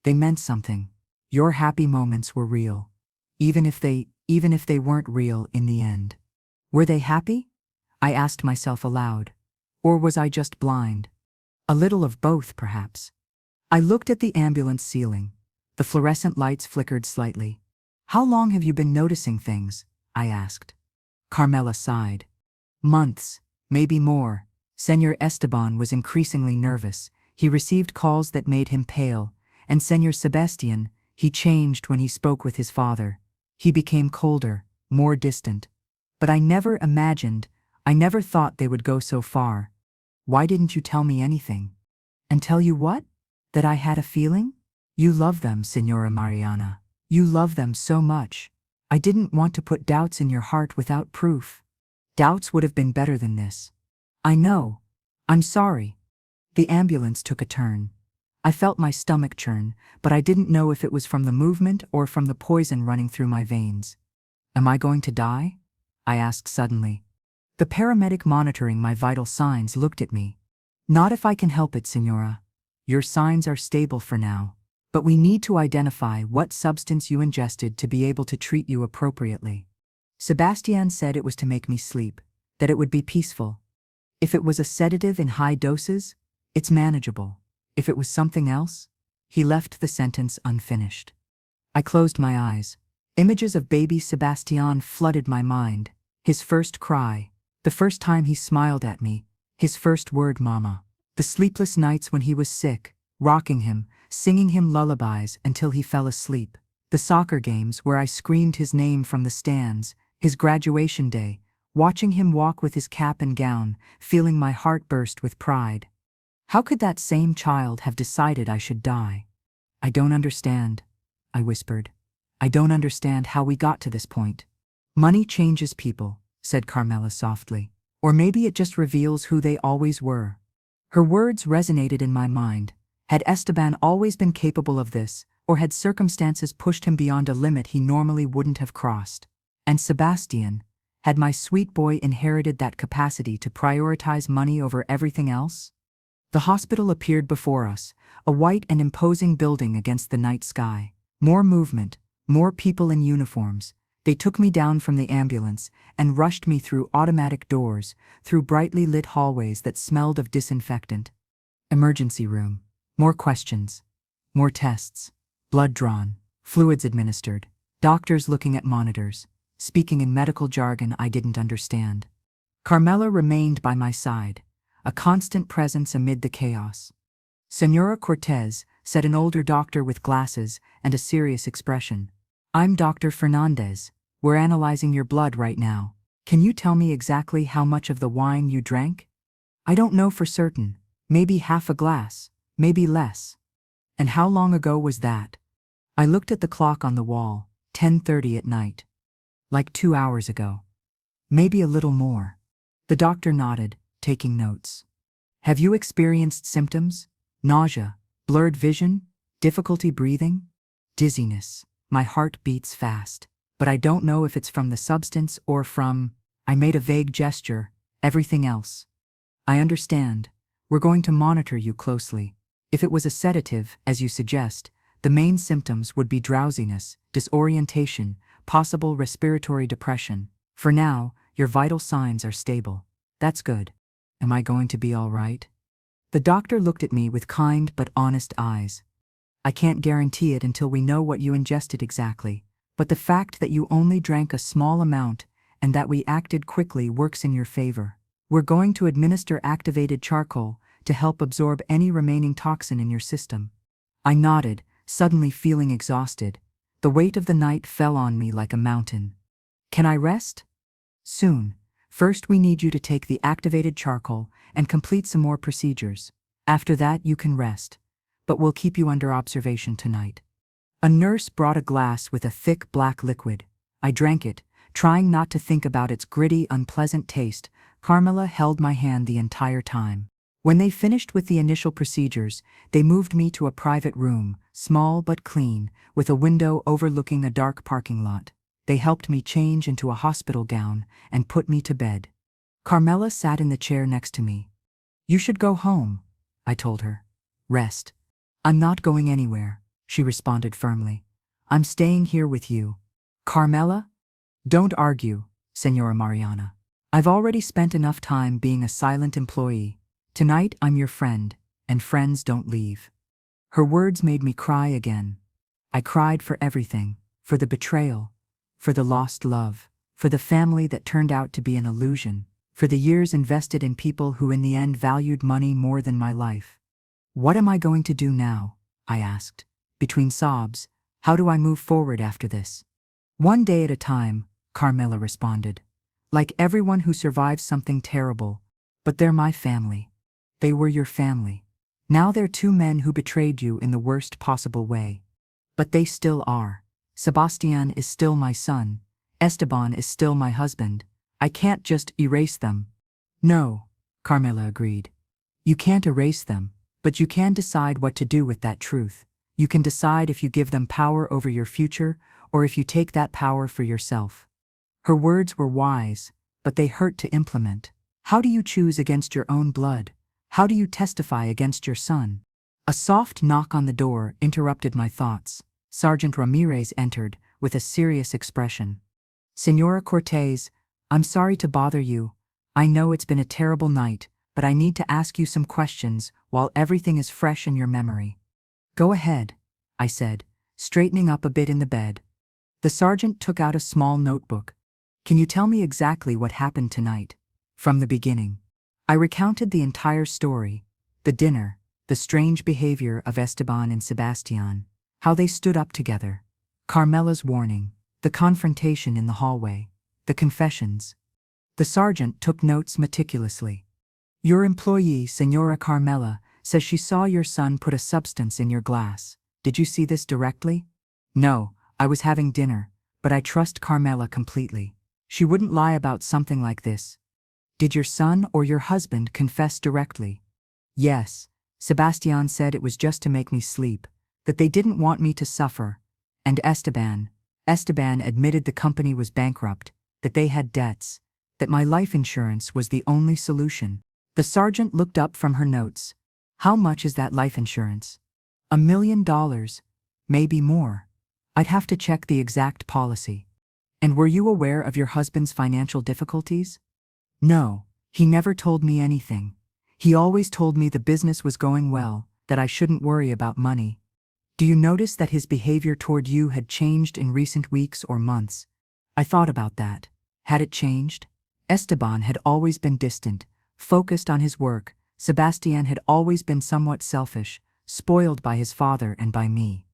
They meant something. Your happy moments were real. Even if they weren't real in the end." "Were they happy?" I asked myself aloud. Or was I just blind? A little of both, perhaps. I looked at the ambulance ceiling. The fluorescent lights flickered slightly. "How long have you been noticing things?" I asked. Carmela sighed. "Months, maybe more." Señor Esteban was increasingly nervous. He received calls that made him pale, and Señor Sebastian, he changed when he spoke with his father. He became colder, more distant. But I never thought they would go so far. "Why didn't you tell me anything?" "And tell you what? That I had a feeling? You love them, Señora Mariana. You love them so much. I didn't want to put doubts in your heart without proof. Doubts would have been better than this." "I know. I'm sorry." The ambulance took a turn. I felt my stomach churn, but I didn't know if it was from the movement or from the poison running through my veins. "Am I going to die?" I asked suddenly. The paramedic monitoring my vital signs looked at me. Not if I can help it, Signora. Your signs are stable for now. But we need to identify what substance you ingested to be able to treat you appropriately. Sebastian said it was to make me sleep, that it would be peaceful. If it was a sedative in high doses, it's manageable. If it was something else, he left the sentence unfinished. I closed my eyes. Images of baby Sebastian flooded my mind. His first cry, the first time he smiled at me, his first word, Mama. The sleepless nights when he was sick, rocking him, singing him lullabies until he fell asleep. The soccer games where I screamed his name from the stands, his graduation day, watching him walk with his cap and gown, feeling my heart burst with pride. How could that same child have decided I should die? I don't understand, I whispered. I don't understand how we got to this point. Money changes people, said Carmela softly. Or maybe it just reveals who they always were. Her words resonated in my mind. Had Esteban always been capable of this, or had circumstances pushed him beyond a limit he normally wouldn't have crossed? And Sebastian, had my sweet boy inherited that capacity to prioritize money over everything else? The hospital appeared before us, a white and imposing building against the night sky. More movement, more people in uniforms. They took me down from the ambulance and rushed me through automatic doors, through brightly lit hallways that smelled of disinfectant. Emergency room. More questions. More tests. Blood drawn. Fluids administered. Doctors looking at monitors, speaking in medical jargon I didn't understand. Carmela remained by my side, a constant presence amid the chaos. Senora Cortez, said an older doctor with glasses and a serious expression. I'm Dr. Fernandez. We're analyzing your blood right now. Can you tell me exactly how much of the wine you drank? I don't know for certain. Maybe half a glass, maybe less. And how long ago was that? I looked at the clock on the wall, 10:30 at night. Like 2 hours ago. Maybe a little more. The doctor nodded, taking notes. Have you experienced symptoms? Nausea, blurred vision, difficulty breathing? Dizziness. My heart beats fast. But I don't know if it's from the substance or from, I made a vague gesture, everything else. I understand. We're going to monitor you closely. If it was a sedative, as you suggest, the main symptoms would be drowsiness, disorientation, possible respiratory depression. For now, your vital signs are stable. That's good. Am I going to be all right? The doctor looked at me with kind but honest eyes. I can't guarantee it until we know what you ingested exactly. But the fact that you only drank a small amount and that we acted quickly works in your favor. We're going to administer activated charcoal to help absorb any remaining toxin in your system. I nodded, suddenly feeling exhausted. The weight of the night fell on me like a mountain. Can I rest? Soon. First we need you to take the activated charcoal and complete some more procedures. After that you can rest. But we'll keep you under observation tonight. A nurse brought a glass with a thick black liquid. I drank it, trying not to think about its gritty, unpleasant taste. Carmela held my hand the entire time. When they finished with the initial procedures, they moved me to a private room, small but clean, with a window overlooking a dark parking lot. They helped me change into a hospital gown and put me to bed. Carmela sat in the chair next to me. You should go home, I told her. Rest. I'm not going anywhere, she responded firmly. I'm staying here with you. Carmela? Don't argue, Senora Mariana. I've already spent enough time being a silent employee. Tonight I'm your friend, and friends don't leave. Her words made me cry again. I cried for everything, for the betrayal, for the lost love, for the family that turned out to be an illusion, for the years invested in people who in the end valued money more than my life. What am I going to do now? I asked. Between sobs, how do I move forward after this? One day at a time, Carmela responded. Like everyone who survives something terrible, but they're my family. They were your family. Now they're two men who betrayed you in the worst possible way. But they still are. Sebastian is still my son. Esteban is still my husband. I can't just erase them. No, Carmela agreed. You can't erase them, but you can decide what to do with that truth. You can decide if you give them power over your future or if you take that power for yourself. Her words were wise, but they hurt to implement. How do you choose against your own blood? How do you testify against your son? A soft knock on the door interrupted my thoughts. Sergeant Ramirez entered, with a serious expression. Senora Cortez, I'm sorry to bother you. I know it's been a terrible night, but I need to ask you some questions while everything is fresh in your memory. Go ahead, I said, straightening up a bit in the bed. The sergeant took out a small notebook. Can you tell me exactly what happened tonight? From the beginning. I recounted the entire story, the dinner, the strange behavior of Esteban and Sebastian, how they stood up together, Carmela's warning, the confrontation in the hallway, the confessions. The sergeant took notes meticulously. Your employee, Senora Carmela, says she saw your son put a substance in your glass. Did you see this directly? No, I was having dinner, but I trust Carmela completely. She wouldn't lie about something like this. Did your son or your husband confess directly? Yes, Sebastian said it was just to make me sleep, that they didn't want me to suffer. And Esteban admitted the company was bankrupt, that they had debts, that my life insurance was the only solution. The sergeant looked up from her notes. How much is that life insurance? $1 million, maybe more. I'd have to check the exact policy. And were you aware of your husband's financial difficulties? No, he never told me anything. He always told me the business was going well, that I shouldn't worry about money. Do you notice that his behavior toward you had changed in recent weeks or months? I thought about that. Had it changed? Esteban had always been distant, focused on his work. Sebastian had always been somewhat selfish, spoiled by his father and by me.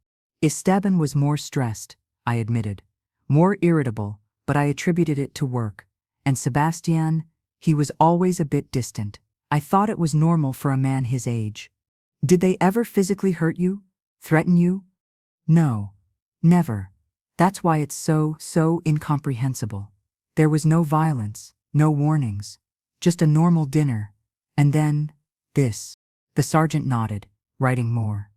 Esteban was more stressed, I admitted. More irritable, but I attributed it to work. And Sebastian, he was always a bit distant. I thought it was normal for a man his age. Did they ever physically hurt you? Threaten you? No. Never. That's why it's so incomprehensible. There was no violence, no warnings. Just a normal dinner. And then, this. The sergeant nodded, writing more.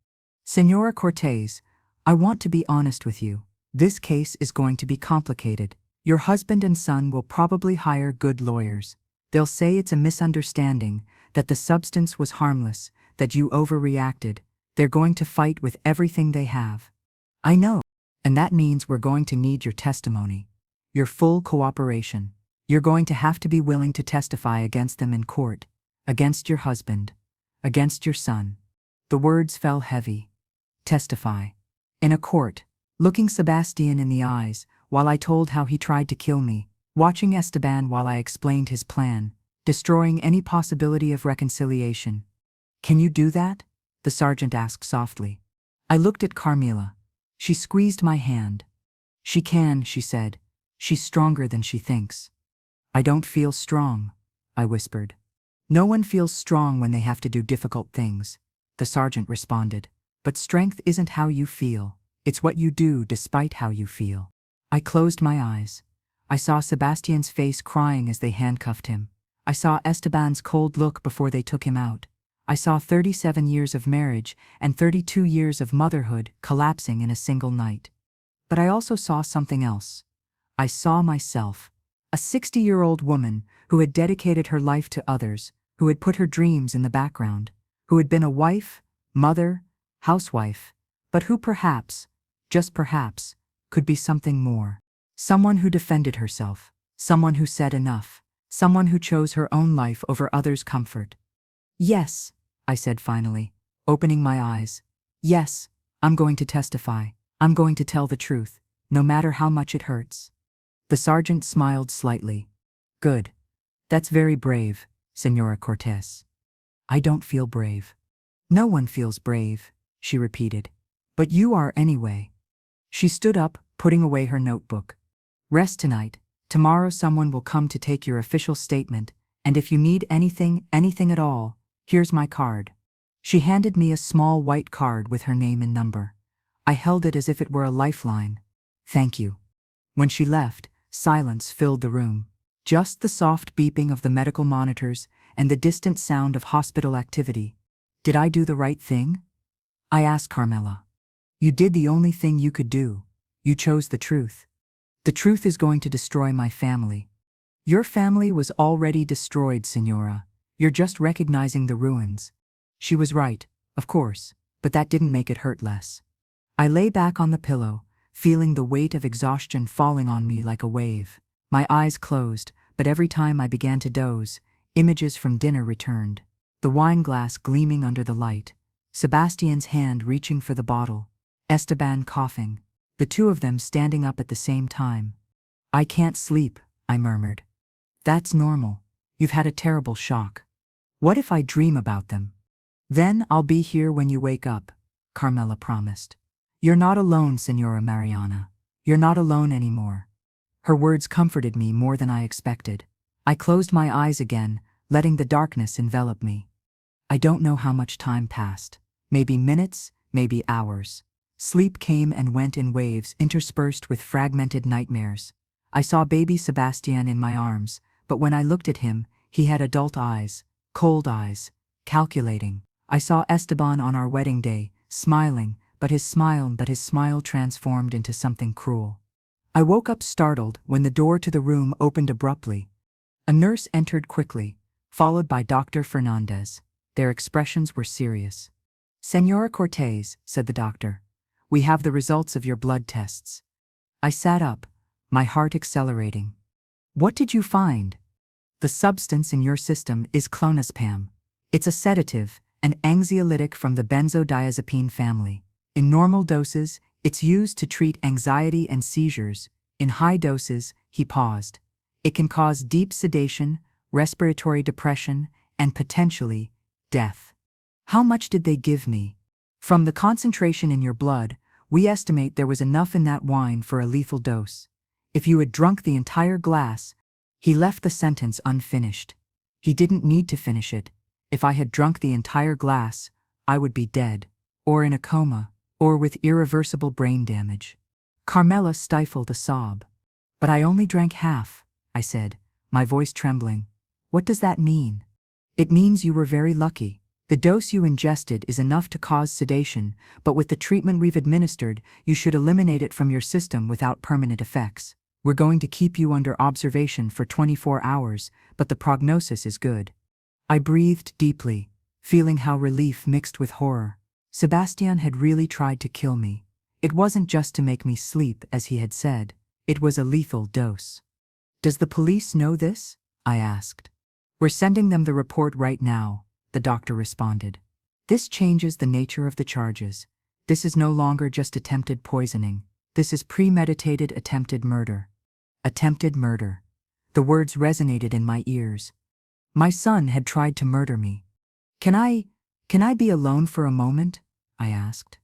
Senora Cortez, I want to be honest with you. This case is going to be complicated. Your husband and son will probably hire good lawyers. They'll say it's a misunderstanding, that the substance was harmless, that you overreacted. They're going to fight with everything they have. I know. And that means we're going to need your testimony. Your full cooperation. You're going to have to be willing to testify against them in court, against your husband, against your son. The words fell heavy. Testify. In a court, looking Sebastian in the eyes, while I told how he tried to kill me, watching Esteban while I explained his plan, destroying any possibility of reconciliation. Can you do that? The sergeant asked softly. I looked at Carmela. She squeezed my hand. She can, she said. She's stronger than she thinks. I don't feel strong, I whispered. No one feels strong when they have to do difficult things, the sergeant responded. But strength isn't how you feel. It's what you do despite how you feel. I closed my eyes. I saw Sebastian's face crying as they handcuffed him. I saw Esteban's cold look before they took him out. I saw 37 years of marriage and 32 years of motherhood collapsing in a single night. But I also saw something else. I saw myself, a 60-year-old woman who had dedicated her life to others, who had put her dreams in the background, who had been a wife, mother, housewife, but who perhaps, just perhaps, could be something more. Someone who defended herself, someone who said enough, someone who chose her own life over others' comfort. Yes, I said finally, opening my eyes. Yes, I'm going to testify. I'm going to tell the truth, no matter how much it hurts. The sergeant smiled slightly. Good. That's very brave, Senora Cortez. I don't feel brave. No one feels brave, she repeated. But you are anyway. She stood up, putting away her notebook. Rest tonight. Tomorrow someone will come to take your official statement, and if you need anything at all, here's my card. She handed me a small white card with her name and number. I held it as if it were a lifeline. Thank you. When she left, silence filled the room. Just the soft beeping of the medical monitors and the distant sound of hospital activity. Did I do the right thing? I asked Carmela. You did the only thing you could do. You chose the truth. The truth is going to destroy my family. Your family was already destroyed, Signora. You're just recognizing the ruins. She was right, of course, but that didn't make it hurt less. I lay back on the pillow, feeling the weight of exhaustion falling on me like a wave. My eyes closed, but every time I began to doze, images from dinner returned. The wine glass gleaming under the light, Sebastian's hand reaching for the bottle, Esteban coughing, the two of them standing up at the same time. I can't sleep, I murmured. That's normal. You've had a terrible shock. What if I dream about them? Then I'll be here when you wake up, Carmela promised. You're not alone, Signora Mariana. You're not alone anymore. Her words comforted me more than I expected. I closed my eyes again, letting the darkness envelop me. I don't know how much time passed. Maybe minutes, maybe hours. Sleep came and went in waves interspersed with fragmented nightmares. I saw baby Sebastian in my arms, but when I looked at him, he had adult eyes, cold eyes, calculating. I saw Esteban on our wedding day, smiling, but his smile transformed into something cruel. I woke up startled when the door to the room opened abruptly. A nurse entered quickly, followed by Dr. Fernandez. Their expressions were serious. Senora Cortez, said the doctor, we have the results of your blood tests. I sat up, my heart accelerating. What did you find? The substance in your system is clonazepam. It's a sedative, an anxiolytic from the benzodiazepine family. In normal doses, it's used to treat anxiety and seizures. In high doses, he paused. It can cause deep sedation, respiratory depression, and potentially death. How much did they give me? From the concentration in your blood, we estimate there was enough in that wine for a lethal dose. If you had drunk the entire glass, he left the sentence unfinished. He didn't need to finish it. If I had drunk the entire glass, I would be dead, or in a coma, or with irreversible brain damage. Carmela stifled a sob. But I only drank half, I said, my voice trembling. What does that mean? It means you were very lucky. The dose you ingested is enough to cause sedation, but with the treatment we've administered, you should eliminate it from your system without permanent effects. We're going to keep you under observation for 24 hours, but the prognosis is good. I breathed deeply, feeling how relief mixed with horror. Sebastian had really tried to kill me. It wasn't just to make me sleep, as he had said. It was a lethal dose. Does the police know this? I asked. We're sending them the report right now, the doctor responded. This changes the nature of the charges. This is no longer just attempted poisoning. This is premeditated attempted murder. Attempted murder. The words resonated in my ears. My son had tried to murder me. Can I be alone for a moment? I asked.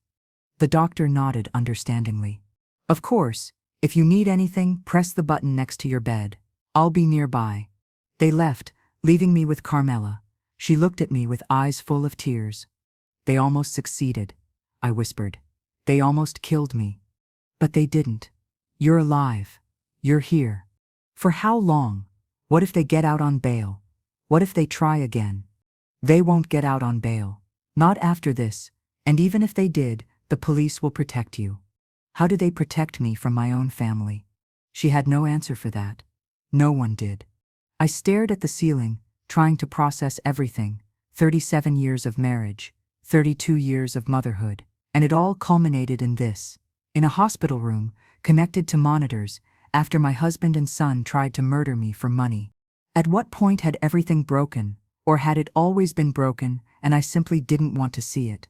The doctor nodded understandingly. Of course, if you need anything, press the button next to your bed. I'll be nearby. They left, leaving me with Carmela. She looked at me with eyes full of tears. They almost succeeded, I whispered. They almost killed me. But they didn't. You're alive. You're here. For how long? What if they get out on bail? What if they try again? They won't get out on bail. Not after this, and even if they did, the police will protect you. How do they protect me from my own family? She had no answer for that. No one did. I stared at the ceiling, trying to process everything. 37 years of marriage, 32 years of motherhood, and it all culminated in this. In a hospital room, connected to monitors, after my husband and son tried to murder me for money. At what point had everything broken, or had it always been broken, and I simply didn't want to see it?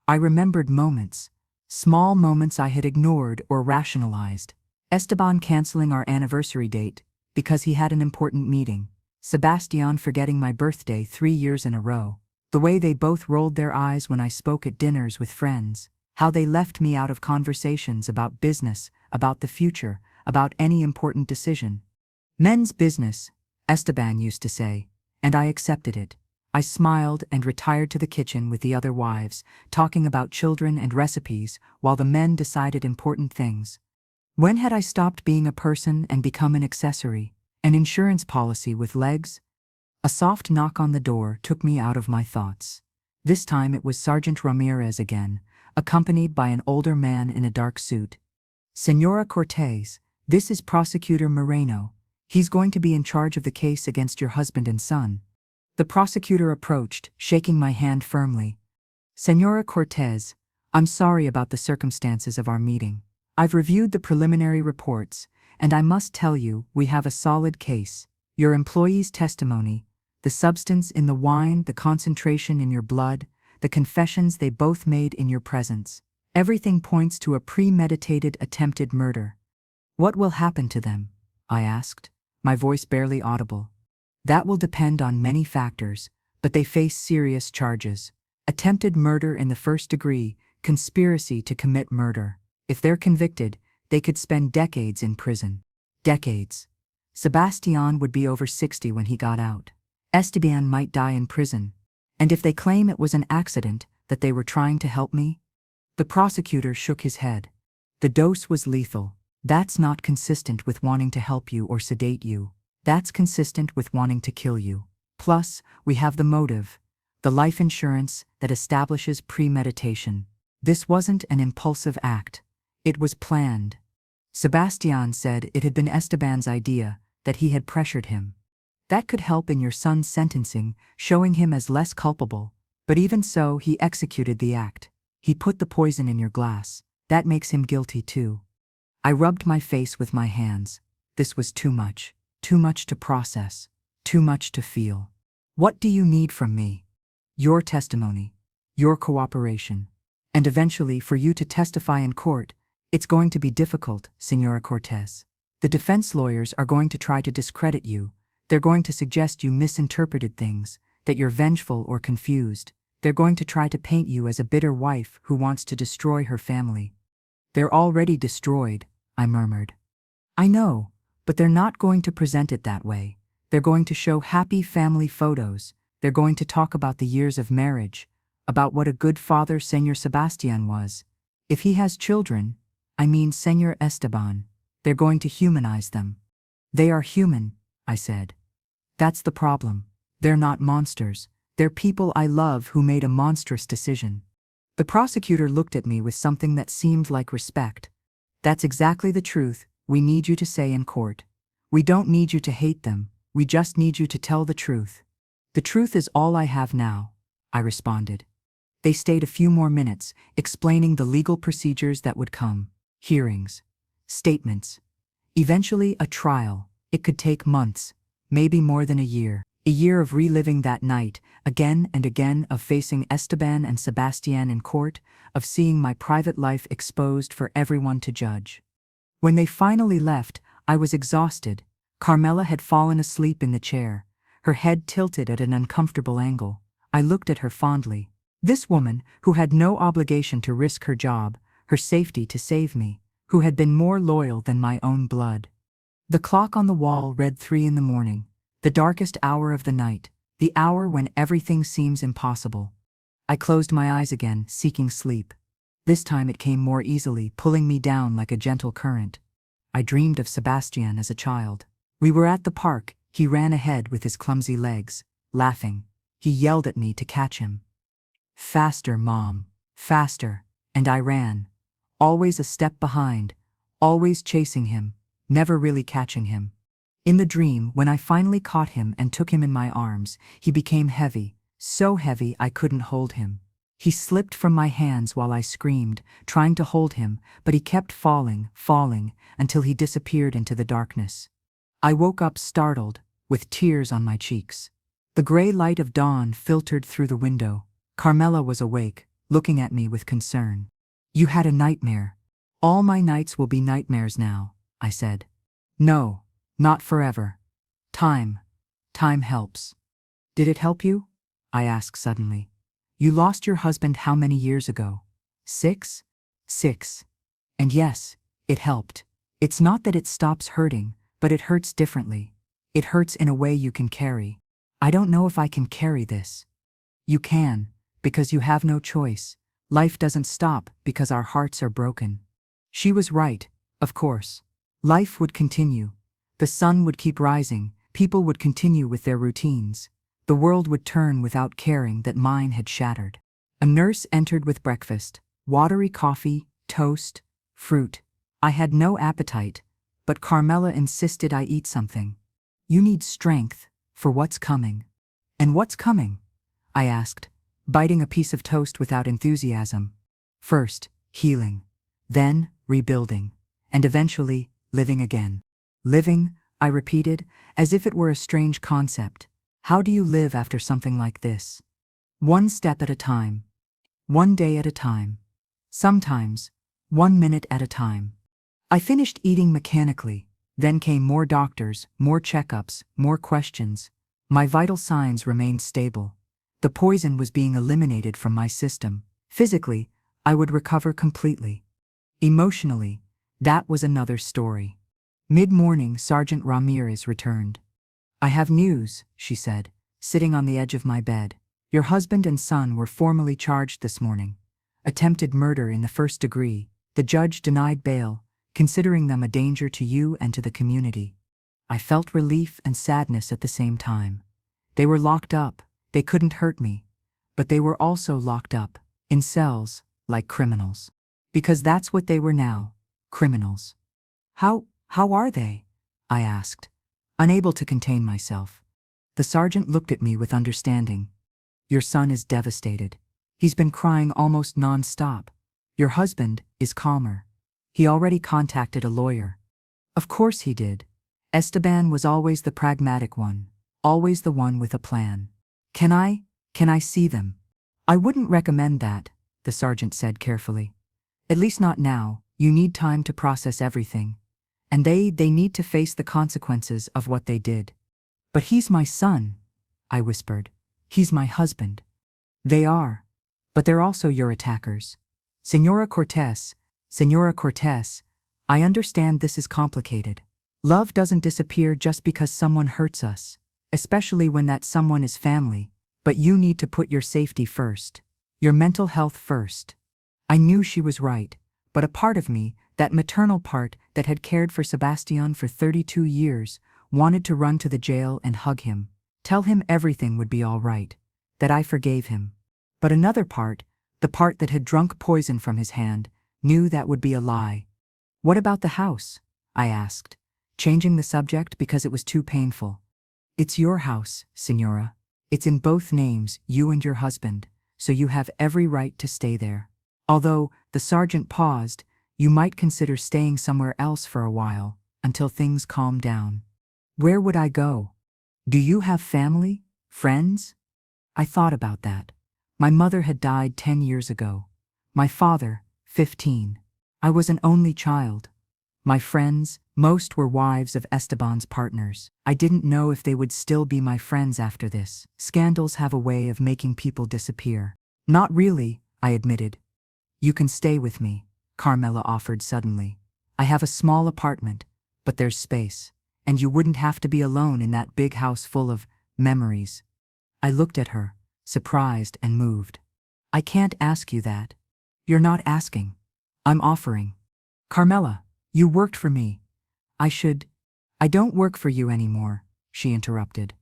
I remembered moments, small moments I had ignored or rationalized. Esteban canceling our anniversary date, because he had an important meeting. Sebastian forgetting my birthday 3 years in a row. The way they both rolled their eyes when I spoke at dinners with friends. How they left me out of conversations about business, about the future, about any important decision. Men's business, Esteban used to say, and I accepted it. I smiled and retired to the kitchen with the other wives, talking about children and recipes while the men decided important things. When had I stopped being a person and become an accessory, an insurance policy with legs? A soft knock on the door took me out of my thoughts. This time it was Sergeant Ramirez again, accompanied by an older man in a dark suit. Senora Cortez, This is Prosecutor Moreno. He's going to be in charge of the case against your husband and son." The prosecutor approached, shaking my hand firmly. "Señora Cortez, I'm sorry about the circumstances of our meeting. I've reviewed the preliminary reports, and I must tell you, we have a solid case. Your employee's testimony, the substance in the wine, the concentration in your blood, the confessions they both made in your presence, everything points to a premeditated attempted murder." "What will happen to them?" I asked, my voice barely audible. "That will depend on many factors, but they face serious charges. Attempted murder in the first degree, conspiracy to commit murder. If they're convicted, they could spend decades in prison." Decades. Sebastian would be over 60 when he got out. Esteban might die in prison. And if they claim it was an accident, that they were trying to help me? The prosecutor shook his head. "The dose was lethal. That's not consistent with wanting to help you or sedate you. That's consistent with wanting to kill you. Plus, we have the motive, the life insurance that establishes premeditation. This wasn't an impulsive act. It was planned." Sebastian said it had been Esteban's idea, that he had pressured him. "That could help in your son's sentencing, showing him as less culpable. But even so, he executed the act. He put the poison in your glass. That makes him guilty too." I rubbed my face with my hands. This was too much to process, too much to feel. "What do you need from me?" "Your testimony, your cooperation, and eventually for you to testify in court. It's going to be difficult, Señora Cortez. The defense lawyers are going to try to discredit you. They're going to suggest you misinterpreted things, that you're vengeful or confused. They're going to try to paint you as a bitter wife who wants to destroy her family." "They're already destroyed," I murmured. "I know, but they're not going to present it that way. They're going to show happy family photos. They're going to talk about the years of marriage, about what a good father Señor Sebastian was. If he has children, I mean Señor Esteban, they're going to humanize them." "They are human," I said. "That's the problem. They're not monsters. They're people I love who made a monstrous decision." The prosecutor looked at me with something that seemed like respect. "That's exactly the truth we need you to say in court. We don't need you to hate them, we just need you to tell the truth." "The truth is all I have now," I responded. They stayed a few more minutes, explaining the legal procedures that would come. Hearings. Statements. Eventually a trial. It could take months, maybe more than a year. A year of reliving that night, again and again, of facing Esteban and Sebastian in court, of seeing my private life exposed for everyone to judge. When they finally left, I was exhausted. Carmela had fallen asleep in the chair, her head tilted at an uncomfortable angle. I looked at her fondly. This woman, who had no obligation to risk her job, her safety to save me, who had been more loyal than my own blood. The clock on the wall read 3 in the morning, the darkest hour of the night, the hour when everything seems impossible. I closed my eyes again, seeking sleep. This time it came more easily, pulling me down like a gentle current. I dreamed of Sebastian as a child. We were at the park. He ran ahead with his clumsy legs, laughing. He yelled at me to catch him. "Faster, Mom, faster," and I ran. Always a step behind, always chasing him, never really catching him. In the dream, when I finally caught him and took him in my arms, he became heavy, so heavy I couldn't hold him. He slipped from my hands while I screamed, trying to hold him, but he kept falling, until he disappeared into the darkness. I woke up startled, with tears on my cheeks. The gray light of dawn filtered through the window. Carmela was awake, looking at me with concern. "You had a nightmare." "All my nights will be nightmares now," I said. "No, not forever. Time helps." "Did it help you?" I asked suddenly. "You lost your husband how many years ago?" 6? 6. And yes, it helped. It's not that it stops hurting, but it hurts differently. It hurts in a way you can carry. I don't know if I can carry this. You can, because you have no choice. Life doesn't stop because our hearts are broken. She was right, of course. Life would continue. The sun would keep rising, people would continue with their routines. The world would turn without caring that mine had shattered. A nurse entered with breakfast, watery coffee, toast, fruit. I had no appetite, but Carmela insisted I eat something. You need strength for what's coming. And what's coming? I asked, biting a piece of toast without enthusiasm. First, healing. Then, rebuilding. And eventually, living again. Living, I repeated, as if it were a strange concept. How do you live after something like this? One step at a time. One day at a time. Sometimes, 1 minute at a time. I finished eating mechanically. Then came more doctors, more checkups, more questions. My vital signs remained stable. The poison was being eliminated from my system. Physically, I would recover completely. Emotionally, that was another story. Mid-morning, Sergeant Ramirez returned. I have news, she said, sitting on the edge of my bed. Your husband and son were formally charged this morning. Attempted murder in the first degree. The judge denied bail, considering them a danger to you and to the community. I felt relief and sadness at the same time. They were locked up. They couldn't hurt me. But they were also locked up, in cells, like criminals. Because that's what they were now, criminals. How are they? I asked, unable to contain myself. The sergeant looked at me with understanding. Your son is devastated. He's been crying almost non-stop. Your husband is calmer. He already contacted a lawyer. Of course he did. Esteban was always the pragmatic one, always the one with a plan. Can I see them? I wouldn't recommend that, the sergeant said carefully. At least not now. You need time to process everything. And they need to face the consequences of what they did. But he's my son, I whispered. He's my husband. They are. But they're also your attackers. Señora Cortez, I understand this is complicated. Love doesn't disappear just because someone hurts us, especially when that someone is family. But you need to put your safety first, your mental health first. I knew she was right, but a part of me, that maternal part that had cared for Sebastian for 32 years, wanted to run to the jail and hug him, tell him everything would be all right, that I forgave him. But another part, the part that had drunk poison from his hand, knew that would be a lie. What about the house? I asked, changing the subject because it was too painful. It's your house, Señora. It's in both names, you and your husband, so you have every right to stay there. Although, the sergeant paused, you might consider staying somewhere else for a while, until things calm down. Where would I go? Do you have family? Friends? I thought about that. My mother had died 10 years ago. My father, 15. I was an only child. My friends, most were wives of Esteban's partners. I didn't know if they would still be my friends after this. Scandals have a way of making people disappear. Not really, I admitted. You can stay with me, Carmela offered suddenly. I have a small apartment, but there's space, and you wouldn't have to be alone in that big house full of memories. I looked at her, surprised and moved. I can't ask you that. You're not asking. I'm offering. Carmela, you worked for me. I don't work for you anymore, she interrupted.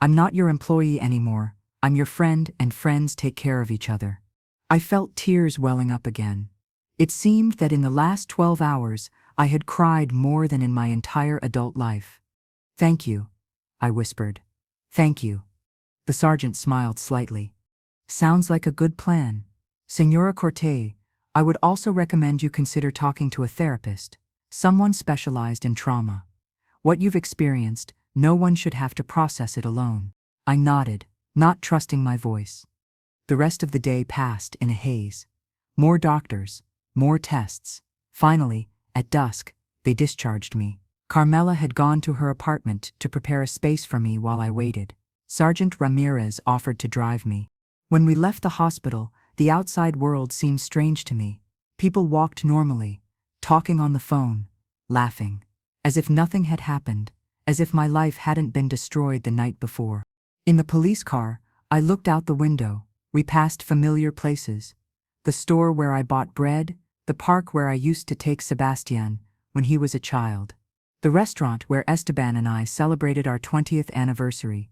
I'm not your employee anymore. I'm your friend, and friends take care of each other. I felt tears welling up again. It seemed that in the last 12 hours, I had cried more than in my entire adult life. Thank you, I whispered. Thank you. The sergeant smiled slightly. Sounds like a good plan. Señora Cortez, I would also recommend you consider talking to a therapist, someone specialized in trauma. What you've experienced, no one should have to process it alone. I nodded, not trusting my voice. The rest of the day passed in a haze. More doctors, more tests. Finally, at dusk, they discharged me. Carmela had gone to her apartment to prepare a space for me while I waited. Sergeant Ramirez offered to drive me. When we left the hospital, the outside world seemed strange to me. People walked normally, talking on the phone, laughing, as if nothing had happened, as if my life hadn't been destroyed the night before. In the police car, I looked out the window. We passed familiar places. The store where I bought bread, the park where I used to take Sebastian when he was a child, the restaurant where Esteban and I celebrated our 20th anniversary.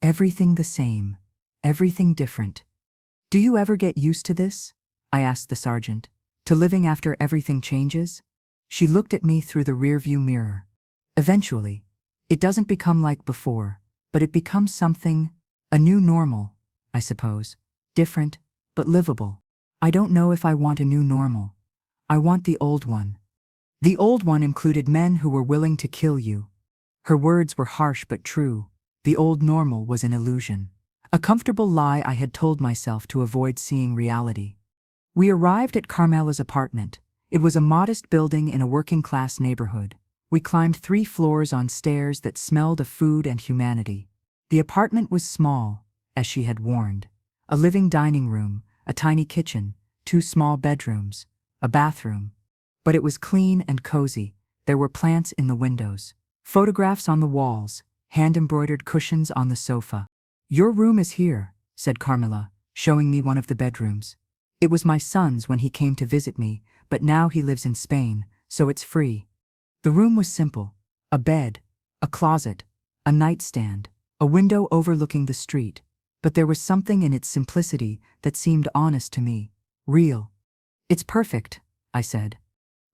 Everything the same, everything different. Do you ever get used to this? I asked the sergeant. To living after everything changes? She looked at me through the rearview mirror. Eventually, it doesn't become like before, but it becomes something, a new normal, I suppose. Different, but livable. I don't know if I want a new normal. I want the old one. The old one included men who were willing to kill you. Her words were harsh but true. The old normal was an illusion. A comfortable lie I had told myself to avoid seeing reality. We arrived at Carmela's apartment. It was a modest building in a working-class neighborhood. We climbed 3 floors on stairs that smelled of food and humanity. The apartment was small, as she had warned. A living dining room, a tiny kitchen, 2 small bedrooms, a bathroom. But it was clean and cozy. There were plants in the windows, photographs on the walls, hand-embroidered cushions on the sofa. "Your room is here," said Carmela, showing me one of the bedrooms. "It was my son's when he came to visit me, but now he lives in Spain, so it's free." The room was simple. A bed, a closet, a nightstand, a window overlooking the street. But there was something in its simplicity that seemed honest to me, real. "It's perfect," I said.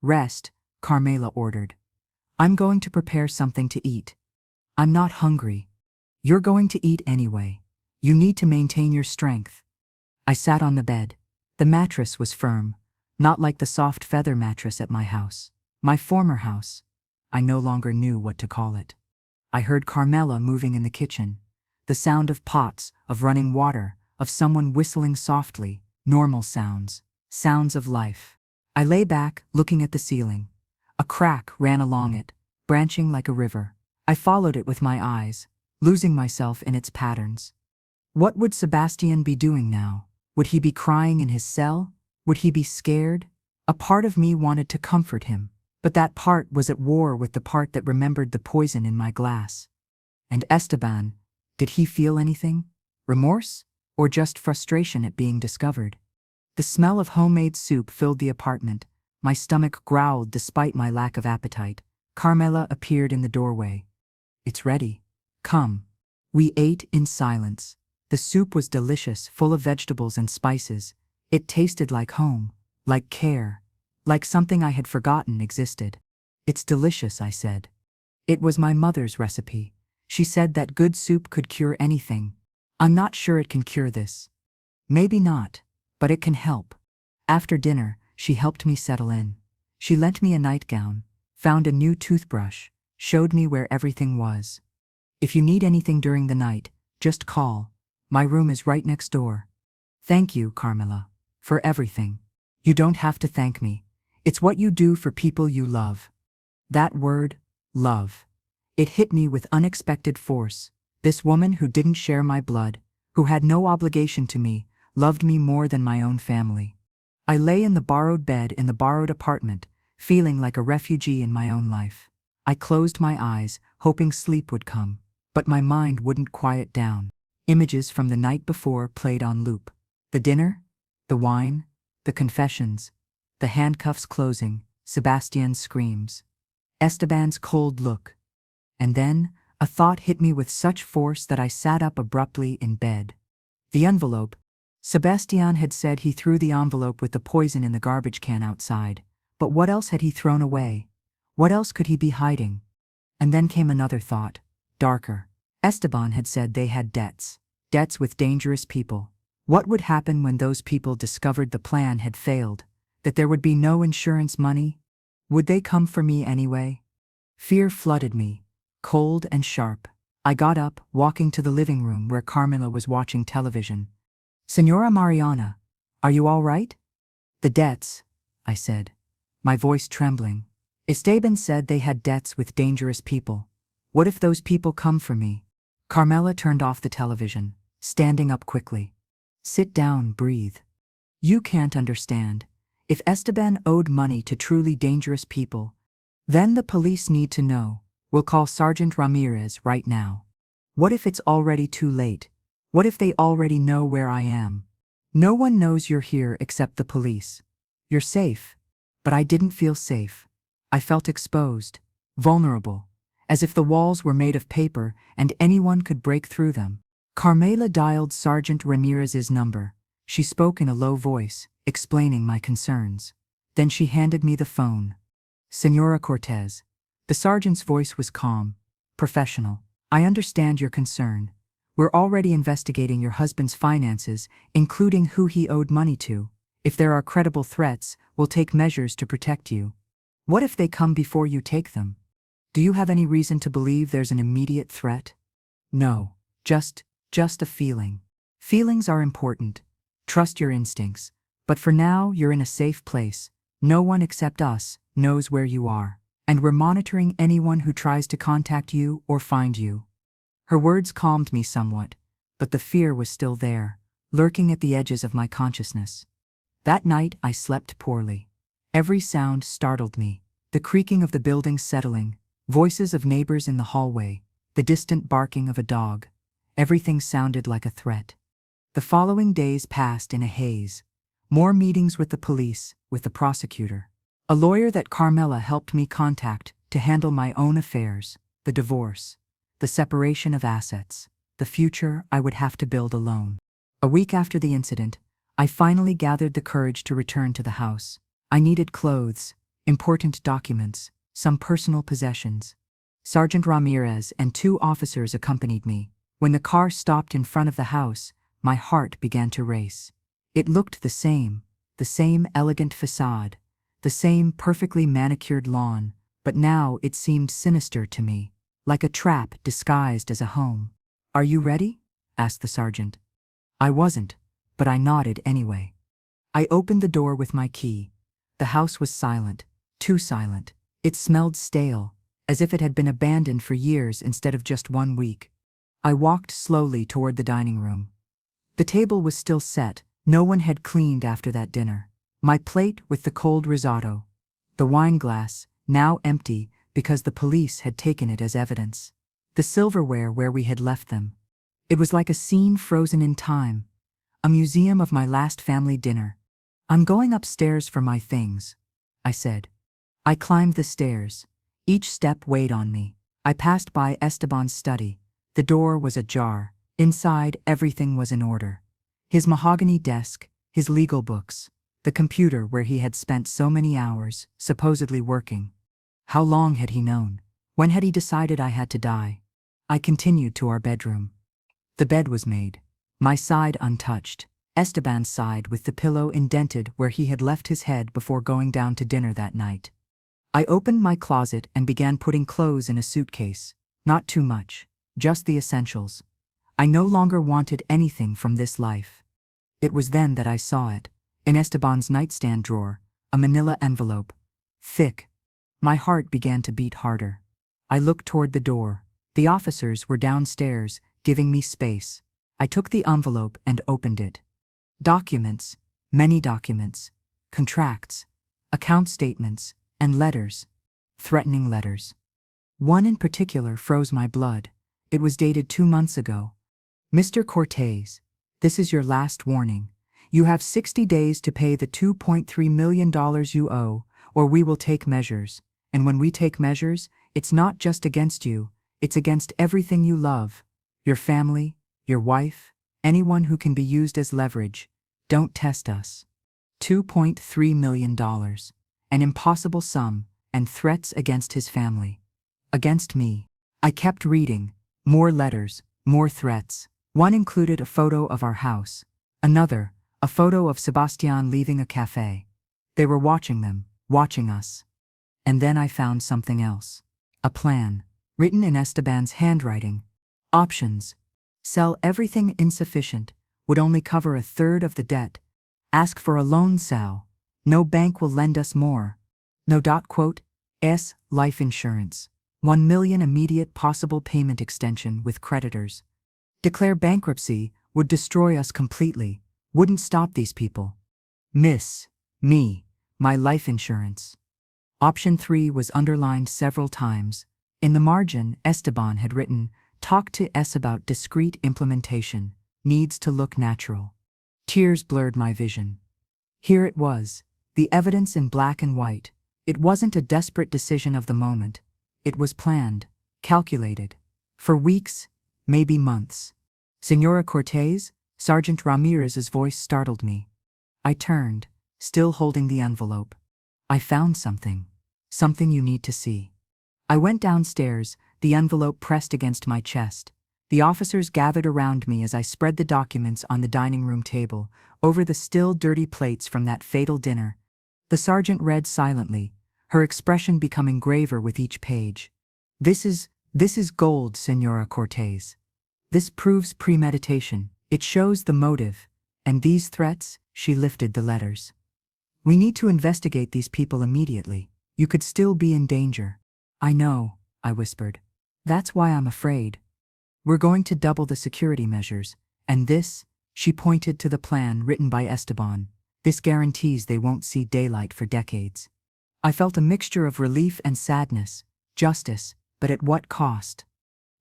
"Rest," Carmela ordered. "I'm going to prepare something to eat." "I'm not hungry." "You're going to eat anyway. You need to maintain your strength." I sat on the bed. The mattress was firm, not like the soft feather mattress at my house. My former house. I no longer knew what to call it. I heard Carmela moving in the kitchen. The sound of pots, of running water, of someone whistling softly, normal sounds, sounds of life. I lay back, looking at the ceiling. A crack ran along it, branching like a river. I followed it with my eyes, losing myself in its patterns. What would Sebastian be doing now? Would he be crying in his cell? Would he be scared? A part of me wanted to comfort him, but that part was at war with the part that remembered the poison in my glass. And Esteban, did he feel anything? Remorse? Or just frustration at being discovered? The smell of homemade soup filled the apartment. My stomach growled despite my lack of appetite. Carmela appeared in the doorway. "It's ready. Come." We ate in silence. The soup was delicious, full of vegetables and spices. It tasted like home, like care, like something I had forgotten existed. "It's delicious," I said. "It was my mother's recipe. She said that good soup could cure anything. I'm not sure it can cure this. Maybe not, but it can help." After dinner, she helped me settle in. She lent me a nightgown, found a new toothbrush, showed me where everything was. "If you need anything during the night, just call. My room is right next door." "Thank you, Carmela, for everything." "You don't have to thank me. It's what you do for people you love." That word, love. It hit me with unexpected force. This woman who didn't share my blood, who had no obligation to me, loved me more than my own family. I lay in the borrowed bed in the borrowed apartment, feeling like a refugee in my own life. I closed my eyes, hoping sleep would come, but my mind wouldn't quiet down. Images from the night before played on loop. The dinner, the wine, the confessions, the handcuffs closing, Sebastian's screams, Esteban's cold look. And then, a thought hit me with such force that I sat up abruptly in bed. The envelope. Sebastian had said he threw the envelope with the poison in the garbage can outside. But what else had he thrown away? What else could he be hiding? And then came another thought, darker. Esteban had said they had debts. Debts with dangerous people. What would happen when those people discovered the plan had failed? That there would be no insurance money? Would they come for me anyway? Fear flooded me, cold and sharp. I got up, walking to the living room where Carmela was watching television. "Señora Mariana, are you all right?" "The debts," I said, my voice trembling. "Esteban said they had debts with dangerous people. What if those people come for me?" Carmela turned off the television, standing up quickly. "Sit down, breathe. You can't understand. If Esteban owed money to truly dangerous people, then the police need to know. We'll call Sergeant Ramirez right now. What if it's already too late? What if they already know where I am? No one knows you're here except the police. You're safe." But I didn't feel safe. I felt exposed, vulnerable, as if the walls were made of paper and anyone could break through them. Carmela dialed Sergeant Ramirez's number. She spoke in a low voice, explaining my concerns. Then she handed me the phone. Senora Cortez. The sergeant's voice was calm, professional. I understand your concern. We're already investigating your husband's finances, including who he owed money to. If there are credible threats, we'll take measures to protect you. What if they come before you take them? Do you have any reason to believe there's an immediate threat? No, just a feeling. Feelings are important. Trust your instincts. But for now, you're in a safe place. No one except us knows where you are, and we're monitoring anyone who tries to contact you or find you. Her words calmed me somewhat, but the fear was still there, lurking at the edges of my consciousness. That night I slept poorly. Every sound startled me. The creaking of the building settling, voices of neighbors in the hallway, the distant barking of a dog. Everything sounded like a threat. The following days passed in a haze. More meetings with the police, with the prosecutor. A lawyer that Carmela helped me contact to handle my own affairs, the divorce, the separation of assets, the future I would have to build alone. A week after the incident, I finally gathered the courage to return to the house. I needed clothes, important documents, some personal possessions. Sergeant Ramirez and 2 officers accompanied me. When the car stopped in front of the house, my heart began to race. It looked the same elegant facade, the same perfectly manicured lawn, but now it seemed sinister to me, like a trap disguised as a home. "Are you ready?" asked the sergeant. I wasn't, but I nodded anyway. I opened the door with my key. The house was silent, too silent. It smelled stale, as if it had been abandoned for years instead of just 1 week. I walked slowly toward the dining room. The table was still set. No one had cleaned after that dinner. My plate with the cold risotto. The wine glass, now empty because the police had taken it as evidence. The silverware where we had left them. It was like a scene frozen in time. A museum of my last family dinner. "I'm going upstairs for my things," I said. I climbed the stairs. Each step weighed on me. I passed by Esteban's study. The door was ajar. Inside, everything was in order. His mahogany desk, his legal books, the computer where he had spent so many hours, supposedly working. How long had he known? When had he decided I had to die? I continued to our bedroom. The bed was made. My side untouched. Esteban's side with the pillow indented where he had left his head before going down to dinner that night. I opened my closet and began putting clothes in a suitcase. Not too much, just the essentials. I no longer wanted anything from this life. It was then that I saw it, in Esteban's nightstand drawer, a manila envelope. Thick. My heart began to beat harder. I looked toward the door. The officers were downstairs, giving me space. I took the envelope and opened it. Documents, many documents, contracts, account statements, and letters. Threatening letters. One in particular froze my blood. It was dated 2 months ago. "Mr. Cortez, this is your last warning. You have 60 days to pay the $2.3 million you owe, or we will take measures. And when we take measures, it's not just against you, it's against everything you love. Your family, your wife, anyone who can be used as leverage. Don't test us." $2.3 million. An impossible sum, and threats against his family. Against me. I kept reading. More letters, more threats. One included a photo of our house. Another, a photo of Sebastian leaving a cafe. They were watching them, watching us. And then I found something else. A plan, written in Esteban's handwriting. Options. Sell everything insufficient, would only cover 1/3 of the debt. Ask for a loan sal. No bank will lend us more. No. Life insurance. 1 million immediate possible payment extension with creditors. Declare bankruptcy, would destroy us completely, wouldn't stop these people. Miss me, my life insurance. Option 3 was underlined several times. In the margin, Esteban had written, "Talk to S about discreet implementation, needs to look natural." Tears blurred my vision. Here it was, the evidence in black and white. It wasn't a desperate decision of the moment. It was planned, calculated. For weeks, maybe months. "Senora Cortez?" Sergeant Ramirez's voice startled me. I turned, still holding the envelope. "I found something." Something you need to see. I went downstairs, the envelope pressed against my chest. The officers gathered around me as I spread the documents on the dining room table, over the still dirty plates from that fatal dinner. The sergeant read silently, her expression becoming graver with each page. This is gold, Senora Cortez. This proves premeditation. It shows the motive. And these threats, she lifted the letters. We need to investigate these people immediately. You could still be in danger. I know, I whispered. That's why I'm afraid. We're going to double the security measures, and this, she pointed to the plan written by Esteban, this guarantees they won't see daylight for decades. I felt a mixture of relief and sadness, justice, but at what cost?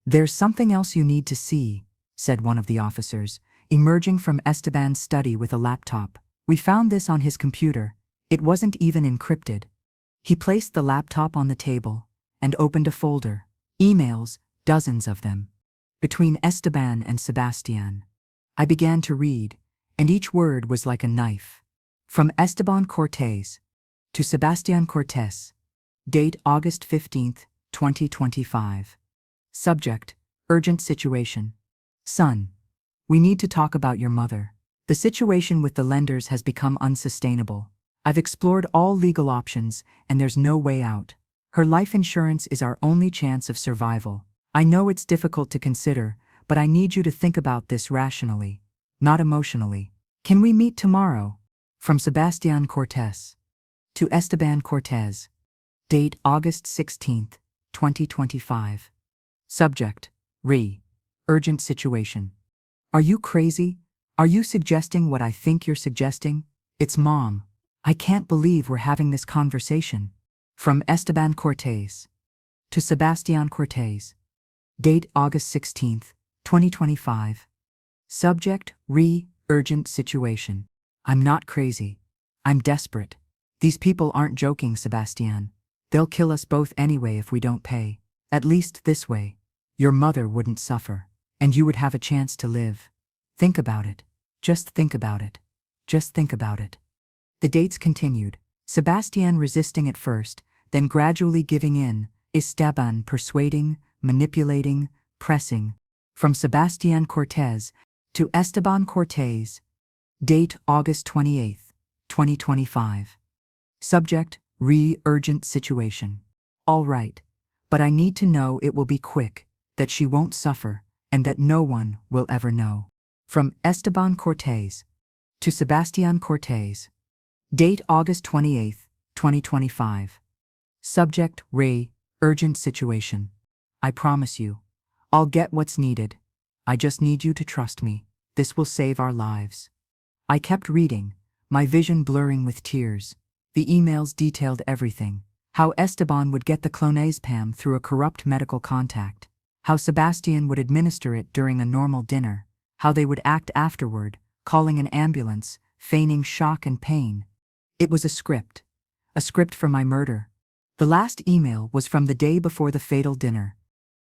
There's something else you need to see, said one of the officers, emerging from Esteban's study with a laptop. We found this on his computer. It wasn't even encrypted. He placed the laptop on the table and opened a folder. Emails, dozens of them. Between Esteban and Sebastian. I began to read, and each word was like a knife. From Esteban Cortez to Sebastian Cortez. Date August 15th, 2025. Subject, urgent situation. Son, we need to talk about your mother. The situation with the lenders has become unsustainable. I've explored all legal options, and there's no way out. Her life insurance is our only chance of survival. I know it's difficult to consider, but I need you to think about this rationally, not emotionally. Can we meet tomorrow? From Sebastian Cortez to Esteban Cortez. Date August 16th, 2025. Subject, urgent situation. Are you crazy? Are you suggesting what I think you're suggesting? It's Mom. I can't believe we're having this conversation. From Esteban Cortez to Sebastian Cortez. Date August 16th, 2025. Subject, urgent situation. I'm not crazy. I'm desperate. These people aren't joking, Sebastian. They'll kill us both anyway if we don't pay. At least this way. Your mother wouldn't suffer, and you would have a chance to live. Think about it. Just think about it. Just think about it. The dates continued, Sebastian resisting at first, then gradually giving in, Esteban persuading, manipulating, pressing. From Sebastian Cortez to Esteban Cortez. Date August 28th, 2025. Subject, urgent situation. All right, but I need to know it will be quick, that she won't suffer, and that no one will ever know. From Esteban Cortez to Sebastian Cortez. Date August 28th, 2025. Subject, urgent situation. I promise you, I'll get what's needed. I just need you to trust me. This will save our lives. I kept reading, my vision blurring with tears. The emails detailed everything. How Esteban would get the clonazepam through a corrupt medical contact. How Sebastian would administer it during a normal dinner. How they would act afterward, calling an ambulance, feigning shock and pain. It was a script for my murder. The last email was from the day before the fatal dinner.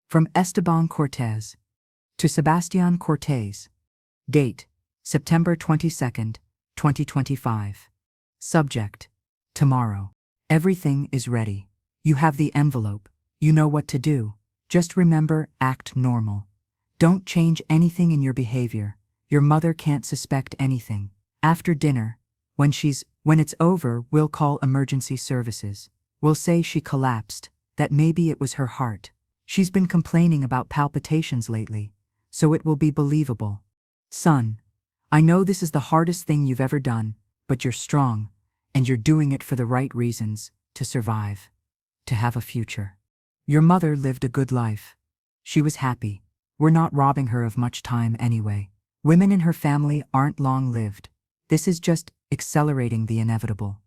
From Esteban Cortez to Sebastian Cortez. Date, September 22nd, 2025. Subject, tomorrow. Everything is ready. You have the envelope. You know what to do. Just remember, act normal. Don't change anything in your behavior. Your mother can't suspect anything. After dinner, when it's over, we'll call emergency services. We'll say she collapsed, that maybe it was her heart. She's been complaining about palpitations lately, so it will be believable. Son, I know this is the hardest thing you've ever done, but you're strong, and you're doing it for the right reasons, to survive, to have a future. Your mother lived a good life. She was happy. We're not robbing her of much time anyway. Women in her family aren't long-lived. This is just accelerating the inevitable.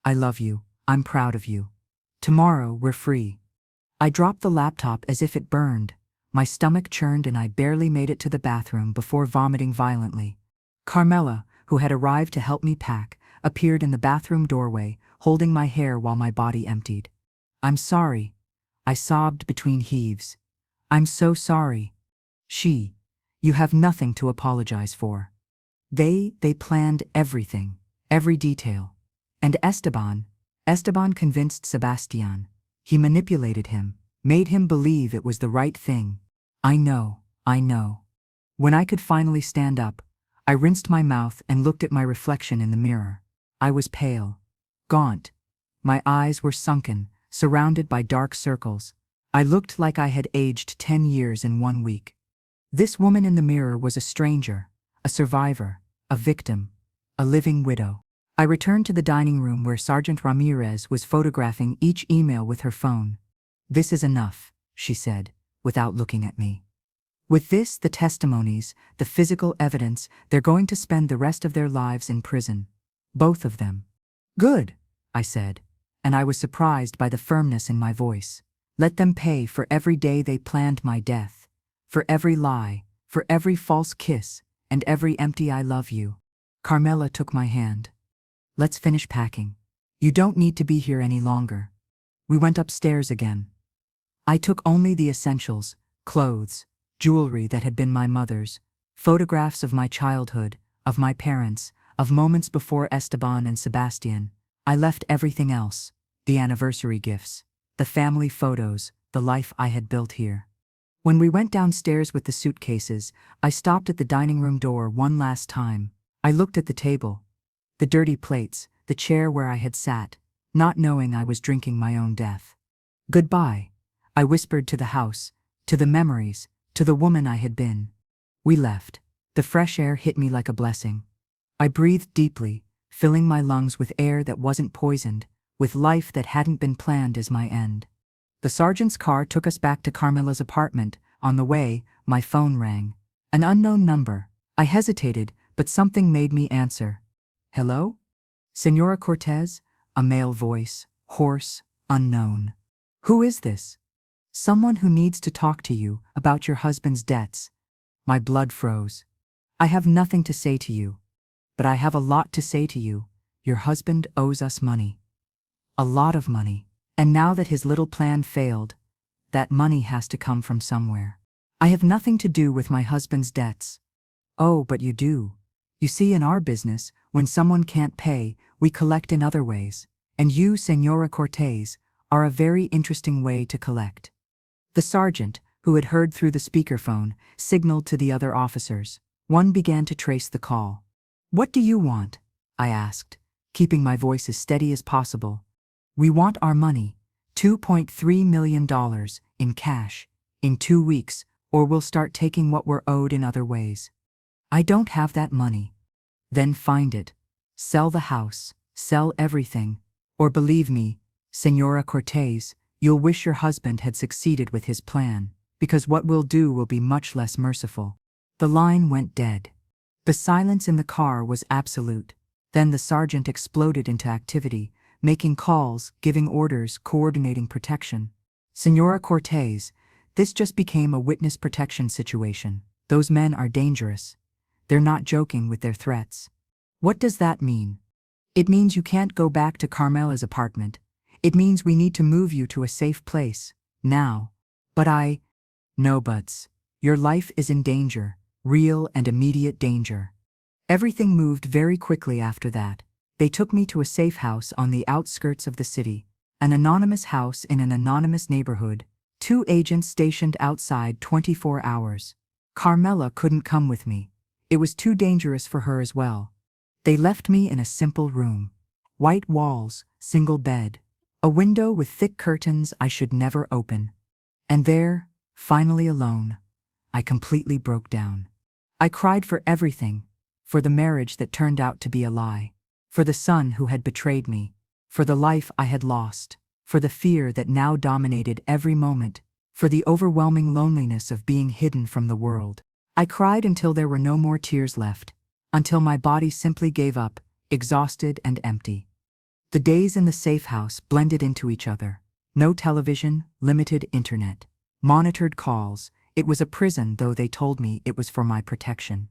I love you. I'm proud of you. Tomorrow we're free. I dropped the laptop as if it burned. My stomach churned and I barely made it to the bathroom before vomiting violently. Carmela, who had arrived to help me pack, appeared in the bathroom doorway, holding my hair while my body emptied. I'm sorry. I sobbed between heaves. I'm so sorry. You have nothing to apologize for. They planned everything, every detail. And Esteban Esteban convinced Sebastian. He manipulated him, made him believe it was the right thing. I know. When I could finally stand up, I rinsed my mouth and looked at my reflection in the mirror. I was pale, gaunt. My eyes were sunken, surrounded by dark circles. I looked like I had aged 10 years in 1 week. This woman in the mirror was a stranger, a survivor, a victim, a living widow. I returned to the dining room where Sergeant Ramirez was photographing each email with her phone. "This is enough," she said, without looking at me. "With this, the testimonies, the physical evidence, they're going to spend the rest of their lives in prison. Both of them." "Good," I said, and I was surprised by the firmness in my voice. "Let them pay for every day they planned my death, for every lie, for every false kiss, and every empty 'I love you.'" Carmela took my hand. "Let's finish packing. You don't need to be here any longer." We went upstairs again. I took only the essentials: clothes, jewelry that had been my mother's, photographs of my childhood, of my parents, of moments before Esteban and Sebastian. I left everything else: the anniversary gifts, the family photos, the life I had built here. When we went downstairs with the suitcases, I stopped at the dining room door one last time. I looked at the table, the dirty plates, the chair where I had sat, not knowing I was drinking my own death. "Goodbye," I whispered to the house, to the memories, to the woman I had been. We left. The fresh air hit me like a blessing. I breathed deeply, filling my lungs with air that wasn't poisoned, with life that hadn't been planned as my end. The sergeant's car took us back to Carmela's apartment. On the way, my phone rang. An unknown number. I hesitated, but something made me answer. "Hello? Senora Cortez?" A male voice, hoarse, unknown. "Who is this?" "Someone who needs to talk to you about your husband's debts." My blood froze. "I have nothing to say to you. But I have a lot to say to you. Your husband owes us money. A lot of money. And now that his little plan failed, that money has to come from somewhere. I have nothing to do with my husband's debts." "Oh, but you do. You see, in our business, when someone can't pay, we collect in other ways. And you, Senora Cortez, are a very interesting way to collect." The sergeant, who had heard through the speakerphone, signaled to the other officers. One began to trace the call. "What do you want?" I asked, keeping my voice as steady as possible. "We want our money, $2.3 million in cash, in 2 weeks, or we'll start taking what we're owed in other ways." "I don't have that money." "Then find it. Sell the house, sell everything. Or believe me, Senora Cortez, you'll wish your husband had succeeded with his plan, because what we'll do will be much less merciful." The line went dead. The silence in the car was absolute. Then the sergeant exploded into activity, making calls, giving orders, coordinating protection. "Senora Cortez, this just became a witness protection situation. Those men are dangerous. They're not joking with their threats." "What does that mean?" "It means you can't go back to Carmela's apartment. It means we need to move you to a safe place, now." "But No buts. Your life is in danger, real and immediate danger." Everything moved very quickly after that. They took me to a safe house on the outskirts of the city, an anonymous house in an anonymous neighborhood, 2 agents stationed outside 24 hours. Carmela couldn't come with me. It was too dangerous for her as well. They left me in a simple room. White walls, single bed, a window with thick curtains I should never open. And there, finally alone, I completely broke down. I cried for everything, for the marriage that turned out to be a lie, for the son who had betrayed me, for the life I had lost, for the fear that now dominated every moment, for the overwhelming loneliness of being hidden from the world. I cried until there were no more tears left, until my body simply gave up, exhausted and empty. The days in the safe house blended into each other. No television, limited internet, monitored calls. It was a prison, though they told me it was for my protection.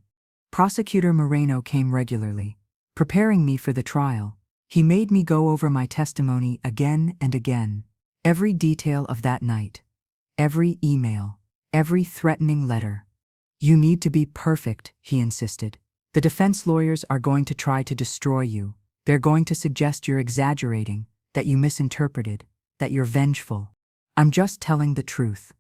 Prosecutor Moreno came regularly, preparing me for the trial. He made me go over my testimony again and again, every detail of that night, every email, every threatening letter. "You need to be perfect," he insisted. "The defense lawyers are going to try to destroy you. They're going to suggest you're exaggerating, that you misinterpreted, that you're vengeful. I'm just telling the truth.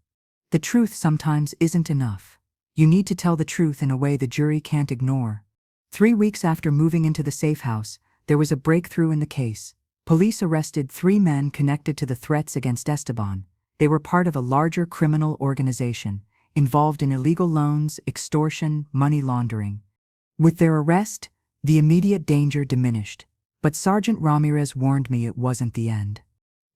The truth sometimes isn't enough. You need to tell the truth in a way the jury can't ignore. 3 weeks after moving into the safe house, there was a breakthrough in the case. Police arrested 3 men connected to the threats against Esteban. They were part of a larger criminal organization, involved in illegal loans, extortion, money laundering. With their arrest, the immediate danger diminished, but Sergeant Ramirez warned me it wasn't the end.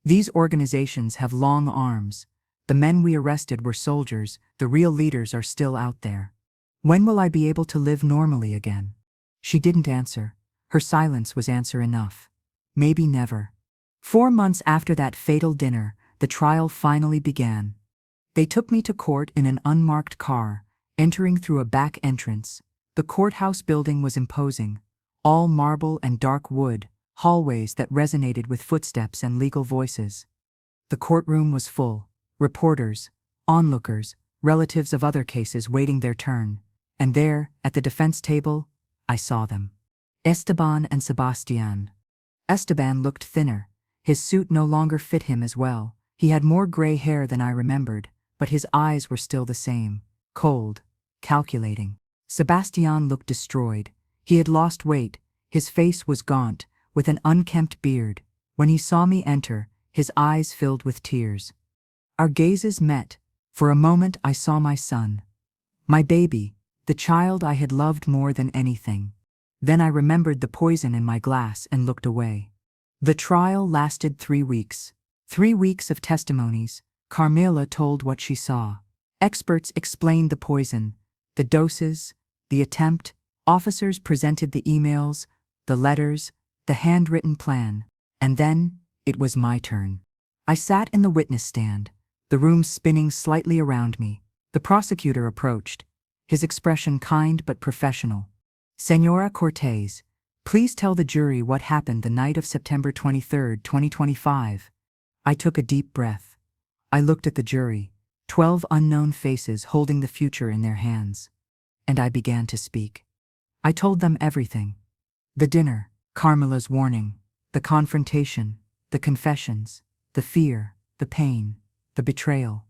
These organizations have long arms. The men we arrested were soldiers, the real leaders are still out there. When will I be able to live normally again? She didn't answer. Her silence was answer enough. Maybe never. 4 months after that fatal dinner, the trial finally began. They took me to court in an unmarked car, entering through a back entrance. The courthouse building was imposing, all marble and dark wood, hallways that resonated with footsteps and legal voices. The courtroom was full, reporters, onlookers, relatives of other cases waiting their turn. And there, at the defense table, I saw them. Esteban and Sebastian. Esteban looked thinner. His suit no longer fit him as well. He had more gray hair than I remembered, but his eyes were still the same, cold, calculating. Sebastian looked destroyed. He had lost weight. His face was gaunt, with an unkempt beard. When he saw me enter, his eyes filled with tears. Our gazes met. For a moment I saw my son. My baby, the child I had loved more than anything. Then I remembered the poison in my glass and looked away. The trial lasted 3 weeks. 3 weeks of testimonies. Carmela told what she saw. Experts explained the poison, the doses, the attempt. Officers presented the emails, the letters, the handwritten plan. And then, it was my turn. I sat in the witness stand, the room spinning slightly around me. The prosecutor approached, his expression kind but professional. Senora Cortez, please tell the jury what happened the night of September 23, 2025. I took a deep breath. I looked at the jury, 12 unknown faces holding the future in their hands. And I began to speak. I told them everything. The dinner, Carmela's warning, the confrontation, the confessions, the fear, the pain, the betrayal.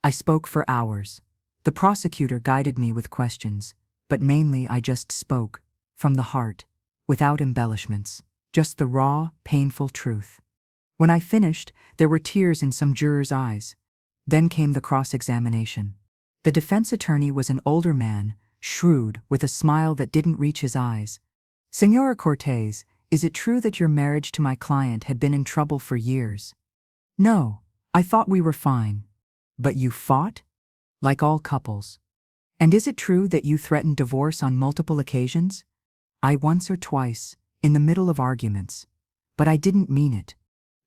I spoke for hours. The prosecutor guided me with questions, but mainly I just spoke, from the heart, without embellishments, just the raw, painful truth. When I finished, there were tears in some jurors' eyes. Then came the cross-examination. The defense attorney was an older man, shrewd, with a smile that didn't reach his eyes. Senora Cortez, is it true that your marriage to my client had been in trouble for years? No, I thought we were fine. But you fought? Like all couples. And is it true that you threatened divorce on multiple occasions? I once or twice, in the middle of arguments. But I didn't mean it.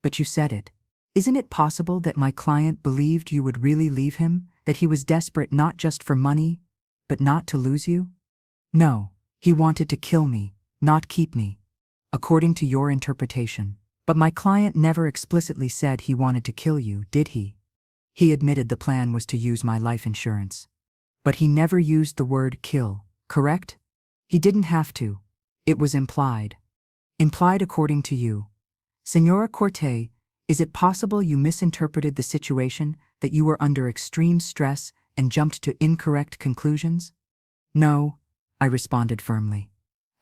But you said it. Isn't it possible that my client believed you would really leave him, that he was desperate not just for money, but not to lose you? No, he wanted to kill me, not keep me. According to your interpretation. But my client never explicitly said he wanted to kill you, did he? He admitted the plan was to use my life insurance. But he never used the word kill, correct? He didn't have to. It was implied. Implied according to you. Senora Cortez, is it possible you misinterpreted the situation, that you were under extreme stress and jumped to incorrect conclusions? No, I responded firmly.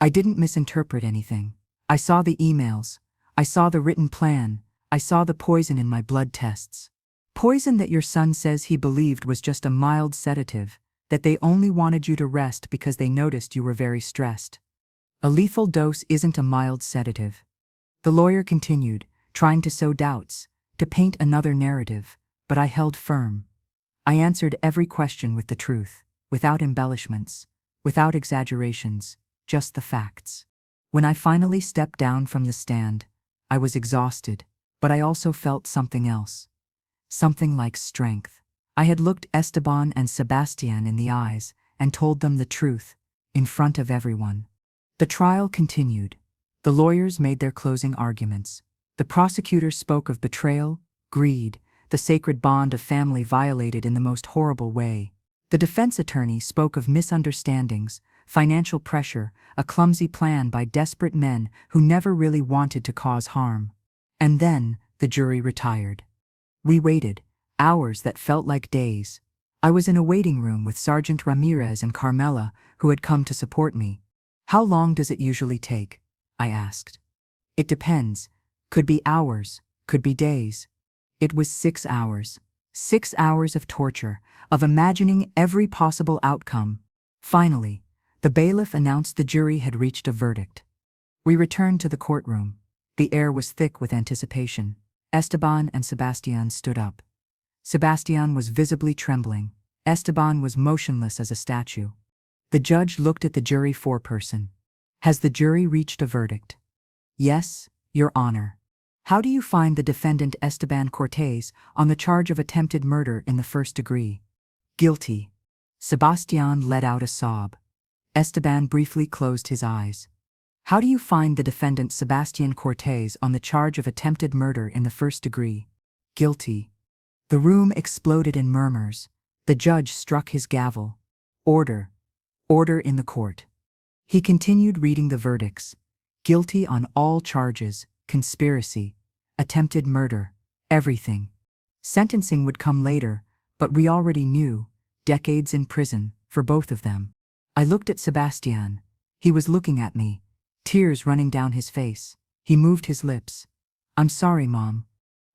I didn't misinterpret anything. I saw the emails. I saw the written plan. I saw the poison in my blood tests. Poison that your son says he believed was just a mild sedative, that they only wanted you to rest because they noticed you were very stressed. A lethal dose isn't a mild sedative. The lawyer continued, trying to sow doubts, to paint another narrative, but I held firm. I answered every question with the truth, without embellishments, without exaggerations, just the facts. When I finally stepped down from the stand, I was exhausted, but I also felt something else. Something like strength. I had looked Esteban and Sebastian in the eyes and told them the truth, in front of everyone. The trial continued. The lawyers made their closing arguments. The prosecutor spoke of betrayal, greed, the sacred bond of family violated in the most horrible way. The defense attorney spoke of misunderstandings, financial pressure, a clumsy plan by desperate men who never really wanted to cause harm. And then the jury retired. We waited, hours that felt like days. I was in a waiting room with Sergeant Ramirez and Carmela, who had come to support me. "How long does it usually take?" I asked. "It depends. Could be hours, could be days." It was 6 hours. 6 hours of torture, of imagining every possible outcome. Finally, the bailiff announced the jury had reached a verdict. We returned to the courtroom. The air was thick with anticipation. Esteban and Sebastian stood up. Sebastian was visibly trembling. Esteban was motionless as a statue. The judge looked at the jury foreperson. "Has the jury reached a verdict?" "Yes, Your Honor." "How do you find the defendant Esteban Cortés on the charge of attempted murder in the first degree?" "Guilty." Sebastian let out a sob. Esteban briefly closed his eyes. "How do you find the defendant Sebastian Cortés on the charge of attempted murder in the first degree?" "Guilty." The room exploded in murmurs. The judge struck his gavel. "Order. Order in the court." He continued reading the verdicts. Guilty on all charges, conspiracy, attempted murder, everything. Sentencing would come later, but we already knew, decades in prison, for both of them. I looked at Sebastian. He was looking at me, tears running down his face. He moved his lips. "I'm sorry, Mom."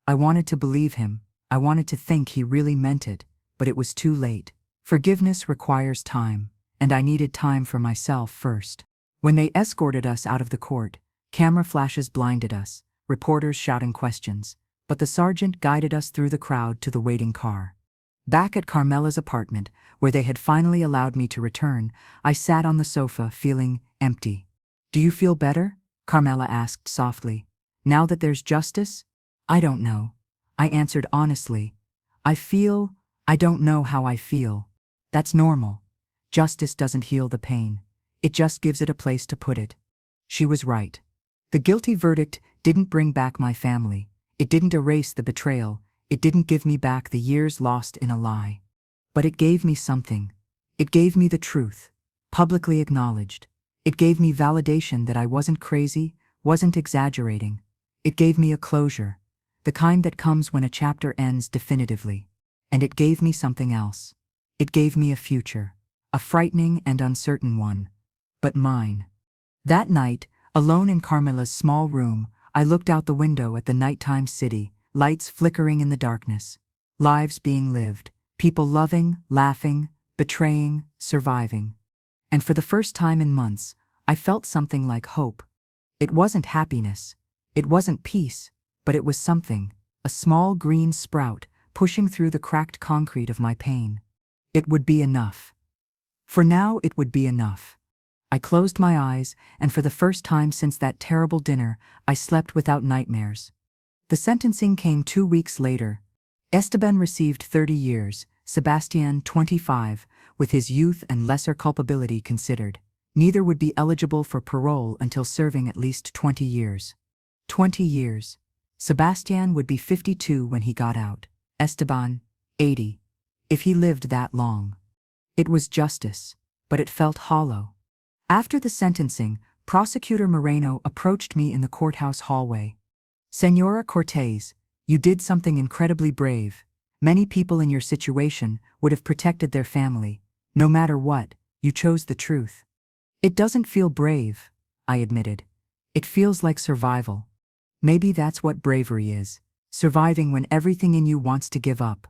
I wanted to believe him. I wanted to think he really meant it, but it was too late. Forgiveness requires time, and I needed time for myself first. When they escorted us out of the court, camera flashes blinded us, reporters shouting questions, but the sergeant guided us through the crowd to the waiting car. Back at Carmela's apartment, where they had finally allowed me to return, I sat on the sofa feeling empty. "Do you feel better?" Carmela asked softly. "Now that there's justice?" "I don't know," I answered honestly. I don't know how I feel. That's normal. Justice doesn't heal the pain. It just gives it a place to put it." She was right. The guilty verdict didn't bring back my family. It didn't erase the betrayal. It didn't give me back the years lost in a lie. But it gave me something. It gave me the truth, publicly acknowledged. It gave me validation that I wasn't crazy, wasn't exaggerating. It gave me a closure, the kind that comes when a chapter ends definitively. And it gave me something else. It gave me a future, a frightening and uncertain one, but mine. That night, alone in Carmela's small room, I looked out the window at the nighttime city, lights flickering in the darkness, lives being lived, people loving, laughing, betraying, surviving. And for the first time in months, I felt something like hope. It wasn't happiness, it wasn't peace, but it was something, a small green sprout pushing through the cracked concrete of my pain. It would be enough. For now, it would be enough. I closed my eyes, and for the first time since that terrible dinner, I slept without nightmares. The sentencing came 2 weeks later. Esteban received 30 years, Sebastian 25, with his youth and lesser culpability considered. Neither would be eligible for parole until serving at least 20 years. 20 years. Sebastian would be 52 when he got out. Esteban, 80. If he lived that long. It was justice, but it felt hollow. After the sentencing, Prosecutor Moreno approached me in the courthouse hallway. "Señora Cortés, you did something incredibly brave. Many people in your situation would have protected their family. No matter what, you chose the truth." "It doesn't feel brave," I admitted. "It feels like survival." "Maybe that's what bravery is, surviving when everything in you wants to give up."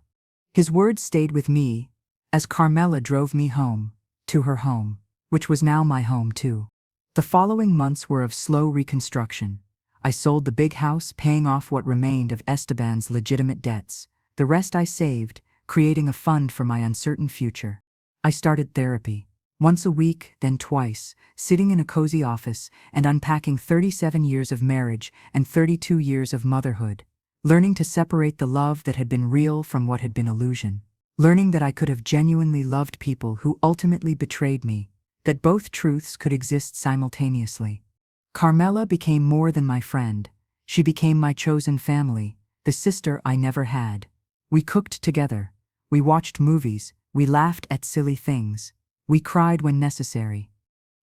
His words stayed with me as Carmela drove me home, to her home, which was now my home too. The following months were of slow reconstruction. I sold the big house, paying off what remained of Esteban's legitimate debts. The rest I saved, creating a fund for my uncertain future. I started therapy. Once a week, then twice, sitting in a cozy office and unpacking 37 years of marriage and 32 years of motherhood. Learning to separate the love that had been real from what had been illusion. Learning that I could have genuinely loved people who ultimately betrayed me, that both truths could exist simultaneously. Carmela became more than my friend. She became my chosen family, the sister I never had. We cooked together. We watched movies. We laughed at silly things. We cried when necessary.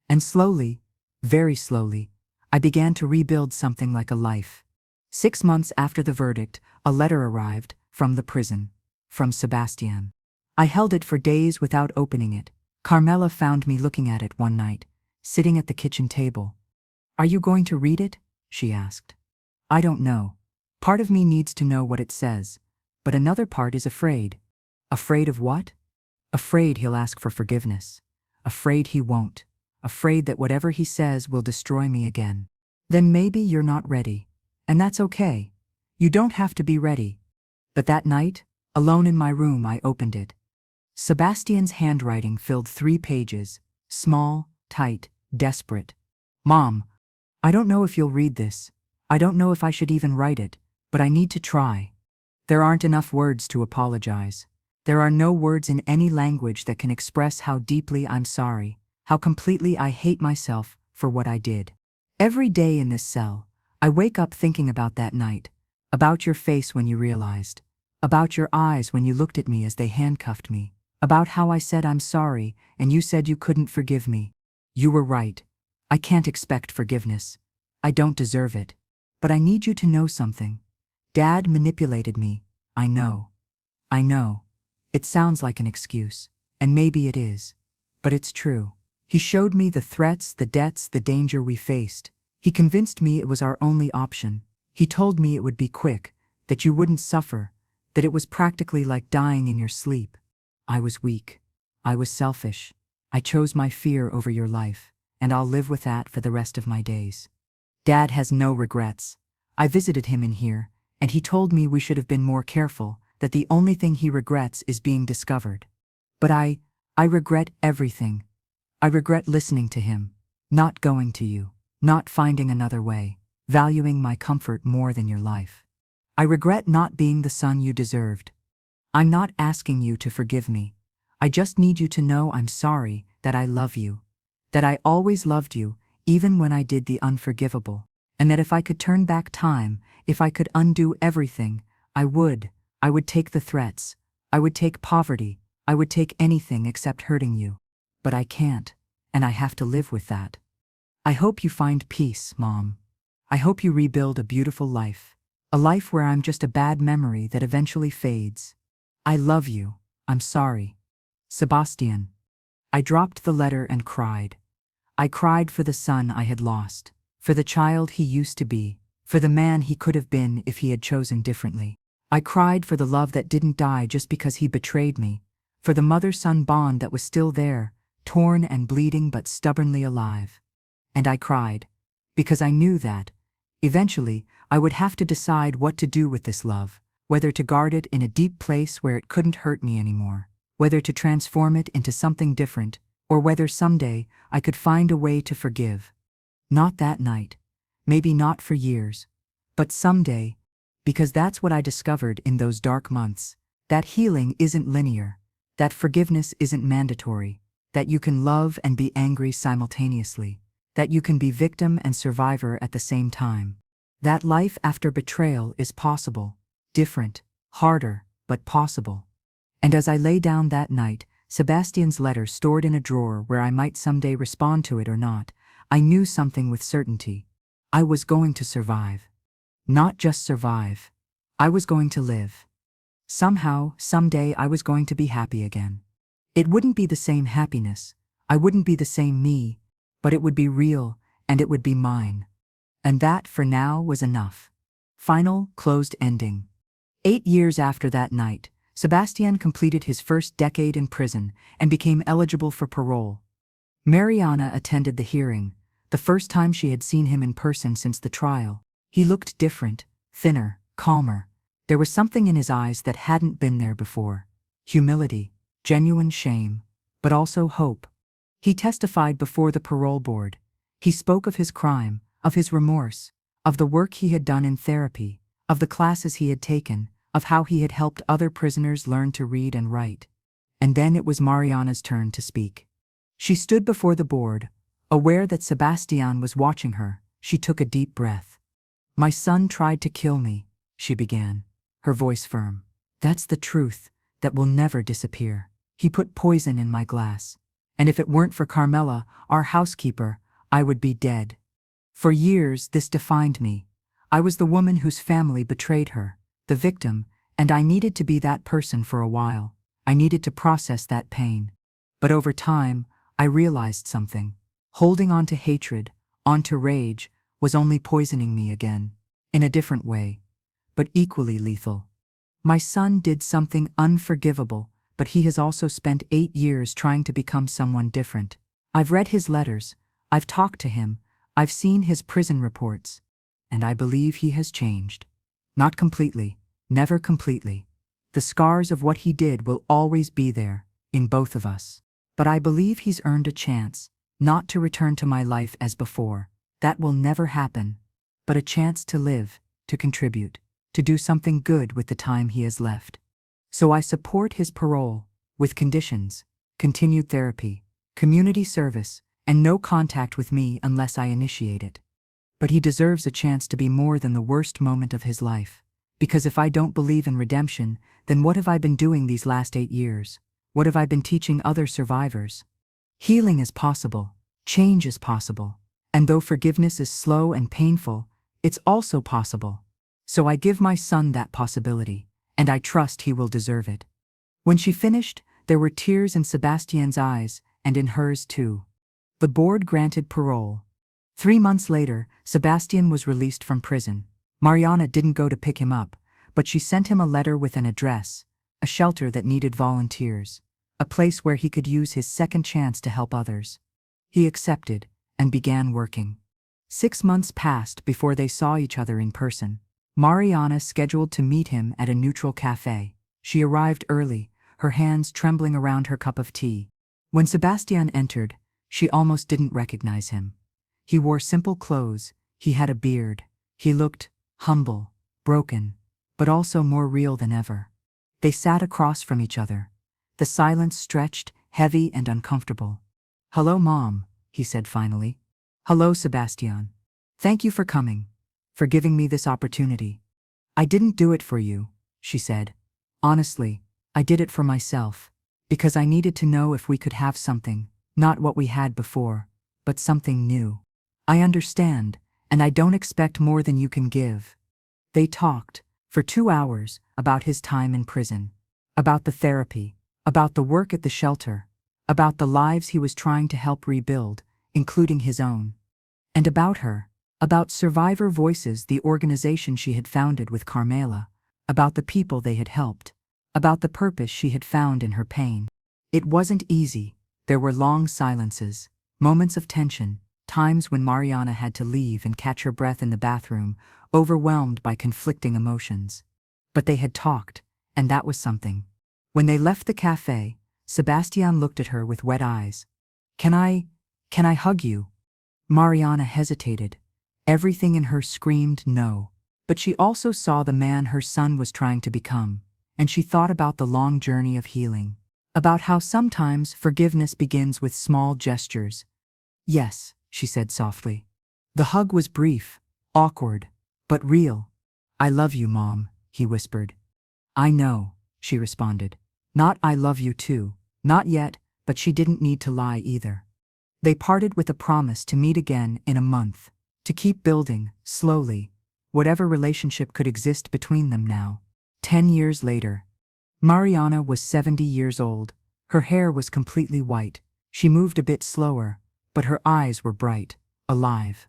And slowly, very slowly, I began to rebuild something like a life. 6 months after the verdict, a letter arrived from the prison, from Sebastian. I held it for days without opening it. Carmela found me looking at it one night, sitting at the kitchen table. "Are you going to read it?" she asked. "I don't know. Part of me needs to know what it says, but another part is afraid." "Afraid of what?" "Afraid he'll ask for forgiveness. Afraid he won't. Afraid that whatever he says will destroy me again." "Then maybe you're not ready. And that's okay. You don't have to be ready." But that night, alone in my room, I opened it. Sebastian's handwriting filled 3 pages, small, tight, desperate. "Mom, I don't know if you'll read this. I don't know if I should even write it, but I need to try. There aren't enough words to apologize. There are no words in any language that can express how deeply I'm sorry, how completely I hate myself for what I did. Every day in this cell, I wake up thinking about that night, about your face when you realized, about your eyes when you looked at me as they handcuffed me, about how I said I'm sorry and you said you couldn't forgive me. You were right. I can't expect forgiveness. I don't deserve it. But I need you to know something. Dad manipulated me. I know. I know. It sounds like an excuse, and maybe it is. But it's true. He showed me the threats, the debts, the danger we faced. He convinced me it was our only option. He told me it would be quick, that you wouldn't suffer, that it was practically like dying in your sleep. I was weak. I was selfish. I chose my fear over your life, and I'll live with that for the rest of my days. Dad has no regrets. I visited him in here, and he told me we should have been more careful, that the only thing he regrets is being discovered. But I regret everything. I regret listening to him, not going to you, not finding another way, valuing my comfort more than your life. I regret not being the son you deserved. I'm not asking you to forgive me. I just need you to know I'm sorry, that I love you, that I always loved you, even when I did the unforgivable, and that if I could turn back time, if I could undo everything, I would take the threats, I would take poverty, I would take anything except hurting you. But I can't, and I have to live with that. I hope you find peace, Mom. I hope you rebuild a beautiful life, a life where I'm just a bad memory that eventually fades. I love you. I'm sorry. Sebastian." I dropped the letter and cried. I cried for the son I had lost, for the child he used to be, for the man he could have been if he had chosen differently. I cried for the love that didn't die just because he betrayed me, for the mother-son bond that was still there, torn and bleeding but stubbornly alive. And I cried, because I knew that, eventually, I would have to decide what to do with this love, whether to guard it in a deep place where it couldn't hurt me anymore, whether to transform it into something different, or whether someday I could find a way to forgive. Not that night, maybe not for years, but someday, because that's what I discovered in those dark months, that healing isn't linear, that forgiveness isn't mandatory, that you can love and be angry simultaneously, that you can be victim and survivor at the same time, that life after betrayal is possible, different, harder, but possible. And as I lay down that night, Sebastian's letter stored in a drawer where I might someday respond to it or not, I knew something with certainty. I was going to survive. Not just survive. I was going to live. Somehow, someday I was going to be happy again. It wouldn't be the same happiness. I wouldn't be the same me, but it would be real, and it would be mine. And that, for now, was enough. Final, closed ending. 8 years after that night, Sebastian completed his first decade in prison and became eligible for parole. Mariana attended the hearing, the first time she had seen him in person since the trial. He looked different, thinner, calmer. There was something in his eyes that hadn't been there before. Humility, genuine shame, but also hope. He testified before the parole board. He spoke of his crime, of his remorse, of the work he had done in therapy, of the classes he had taken, of how he had helped other prisoners learn to read and write. And then it was Mariana's turn to speak. She stood before the board, aware that Sebastian was watching her. She took a deep breath. "My son tried to kill me," she began, her voice firm. "That's the truth, that will never disappear. He put poison in my glass. And if it weren't for Carmela, our housekeeper, I would be dead. For years, this defined me. I was the woman whose family betrayed her, the victim, and I needed to be that person for a while. I needed to process that pain. But over time, I realized something. Holding on to hatred, on to rage, was only poisoning me again. In a different way, but equally lethal. My son did something unforgivable, but he has also spent 8 years trying to become someone different. I've read his letters, I've talked to him, I've seen his prison reports, and I believe he has changed. Not completely, never completely. The scars of what he did will always be there, in both of us. But I believe he's earned a chance, not to return to my life as before. That will never happen. But a chance to live, to contribute, to do something good with the time he has left. So I support his parole, with conditions: continued therapy, community service, and no contact with me unless I initiate it. But he deserves a chance to be more than the worst moment of his life. Because if I don't believe in redemption, then what have I been doing these last 8 years? What have I been teaching other survivors? Healing is possible, change is possible, and though forgiveness is slow and painful, it's also possible. So I give my son that possibility, and I trust he will deserve it. When she finished, there were tears in Sebastian's eyes, and in hers too. The board granted parole. 3 months later, Sebastian was released from prison. Mariana didn't go to pick him up, but she sent him a letter with an address, a shelter that needed volunteers, a place where he could use his second chance to help others. He accepted and began working. 6 months passed before they saw each other in person. Mariana scheduled to meet him at a neutral cafe. She arrived early, her hands trembling around her cup of tea. When Sebastian entered, she almost didn't recognize him. He wore simple clothes, he had a beard, he looked humble, broken, but also more real than ever. They sat across from each other. The silence stretched, heavy and uncomfortable. "Hello, Mom," he said finally. "Hello, Sebastian. Thank you for coming, for giving me this opportunity." "I didn't do it for you," she said. "Honestly, I did it for myself, because I needed to know if we could have something, not what we had before, but something new. I understand, and I don't expect more than you can give." They talked, for 2 hours, about his time in prison, about the therapy, about the work at the shelter, about the lives he was trying to help rebuild, including his own, and about her, about Survivor Voices, the organization she had founded with Carmela, about the people they had helped, about the purpose she had found in her pain. It wasn't easy. There were long silences, moments of tension, times when Mariana had to leave and catch her breath in the bathroom, overwhelmed by conflicting emotions. But they had talked, and that was something. When they left the cafe, Sebastian looked at her with wet eyes. Can I hug you?" Mariana hesitated. Everything in her screamed no. But she also saw the man her son was trying to become, and she thought about the long journey of healing, about how sometimes forgiveness begins with small gestures. "Yes," she said softly. The hug was brief, awkward, but real. "I love you, Mom," he whispered. "I know," she responded. Not "I love you too," not yet, but she didn't need to lie either. They parted with a promise to meet again in a month, to keep building, slowly, whatever relationship could exist between them now. 10 years later. Mariana was 70 years old. Her hair was completely white. She moved a bit slower, but her eyes were bright, alive.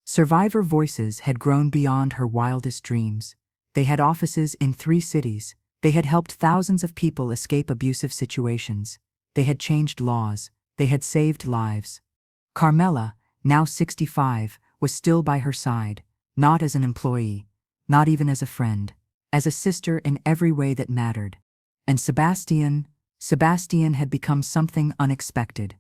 Survivor Voices had grown beyond her wildest dreams. They had offices in 3 cities. They had helped thousands of people escape abusive situations. They had changed laws. They had saved lives. Carmela, now 65, was still by her side, not as an employee, not even as a friend, as a sister in every way that mattered. And Sebastian had become something unexpected.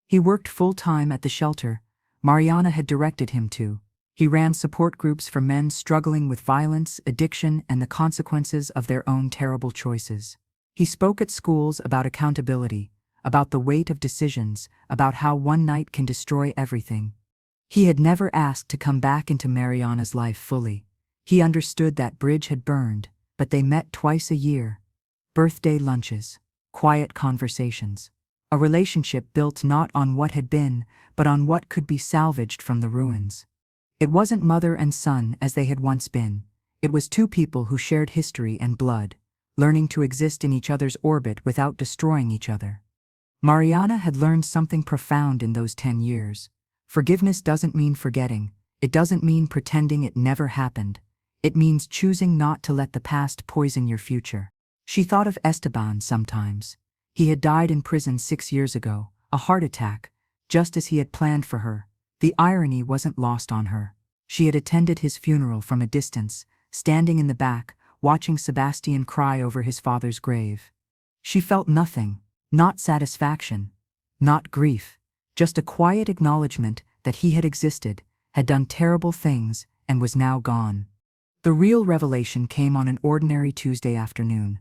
He worked full-time at the shelter Mariana had directed him to. He ran support groups for men struggling with violence, addiction, and the consequences of their own terrible choices. He spoke at schools about accountability, about the weight of decisions, about how one night can destroy everything. He had never asked to come back into Mariana's life fully. He understood that bridge had burned, but they met twice a year. Birthday lunches, quiet conversations. A relationship built not on what had been, but on what could be salvaged from the ruins. It wasn't mother and son as they had once been. It was two people who shared history and blood, learning to exist in each other's orbit without destroying each other. Mariana had learned something profound in those 10 years. Forgiveness doesn't mean forgetting. It doesn't mean pretending it never happened. It means choosing not to let the past poison your future. She thought of Esteban sometimes. He had died in prison 6 years ago, a heart attack, just as he had planned for her. The irony wasn't lost on her. She had attended his funeral from a distance, standing in the back, watching Sebastian cry over his father's grave. She felt nothing, not satisfaction, not grief, just a quiet acknowledgement that he had existed, had done terrible things, and was now gone. The real revelation came on an ordinary Tuesday afternoon.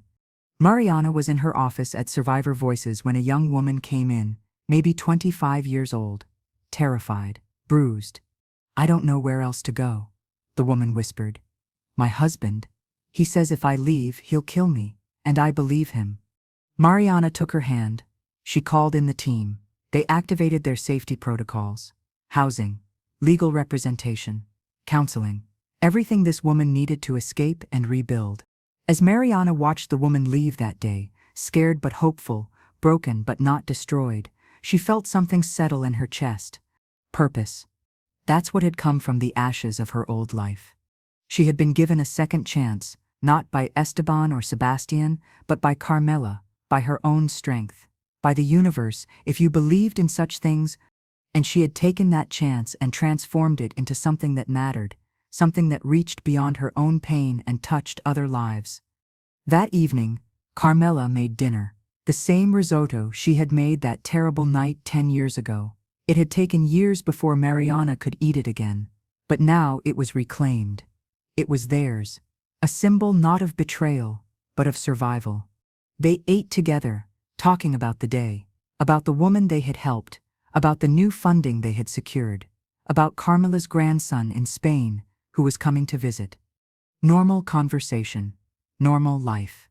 Mariana was in her office at Survivor Voices when a young woman came in, maybe 25 years old, terrified, bruised. "I don't know where else to go," the woman whispered. "My husband, he says if I leave, he'll kill me, and I believe him." Mariana took her hand. She called in the team. They activated their safety protocols. Housing, legal representation, counseling, everything this woman needed to escape and rebuild. As Mariana watched the woman leave that day, scared but hopeful, broken but not destroyed, she felt something settle in her chest. Purpose. That's what had come from the ashes of her old life. She had been given a second chance, not by Esteban or Sebastian, but by Carmela, by her own strength, by the universe, if you believed in such things. And she had taken that chance and transformed it into something that mattered, something that reached beyond her own pain and touched other lives. That evening, Carmela made dinner, the same risotto she had made that terrible night 10 years ago. It had taken years before Mariana could eat it again, but now it was reclaimed. It was theirs, a symbol not of betrayal, but of survival. They ate together, talking about the day, about the woman they had helped, about the new funding they had secured, about Carmela's grandson in Spain who was coming to visit. Normal conversation, normal life.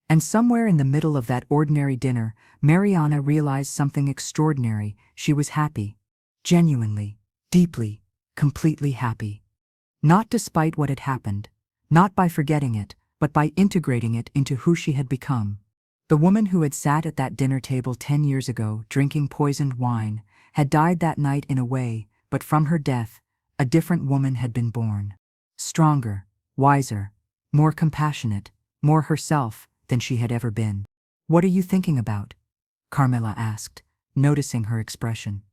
And somewhere in the middle of that ordinary dinner, Mariana realized something extraordinary. She was happy. Genuinely, deeply, completely happy. Not despite what had happened, not by forgetting it, but by integrating it into who she had become. The woman who had sat at that dinner table 10 years ago, drinking poisoned wine, had died that night in a way, but from her death, a different woman had been born. Stronger, wiser, more compassionate, more herself than she had ever been. "What are you thinking about?" Carmela asked, noticing her expression.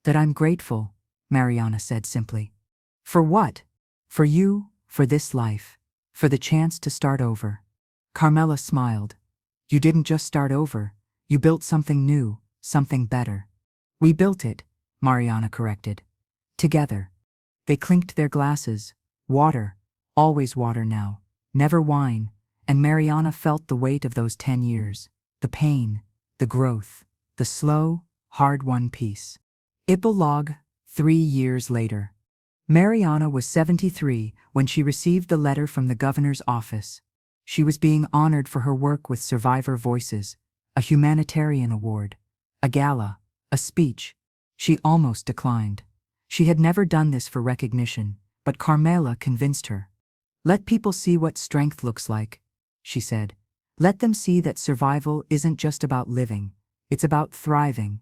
"That I'm grateful," Mariana said simply. "For what?" "For you, for this life, for the chance to start over." Carmela smiled. "You didn't just start over, you built something new, something better." "We built it," Mariana corrected. "Together." They clinked their glasses. Water, always water now, never wine, and Mariana felt the weight of those 10 years, the pain, the growth, the slow, hard-won peace. Epilogue, 3 years later. Mariana was 73 when she received the letter from the governor's office. She was being honored for her work with Survivor Voices, a humanitarian award, a gala, a speech. She almost declined. She had never done this for recognition, but Carmela convinced her. "Let people see what strength looks like," she said. "Let them see that survival isn't just about living, it's about thriving."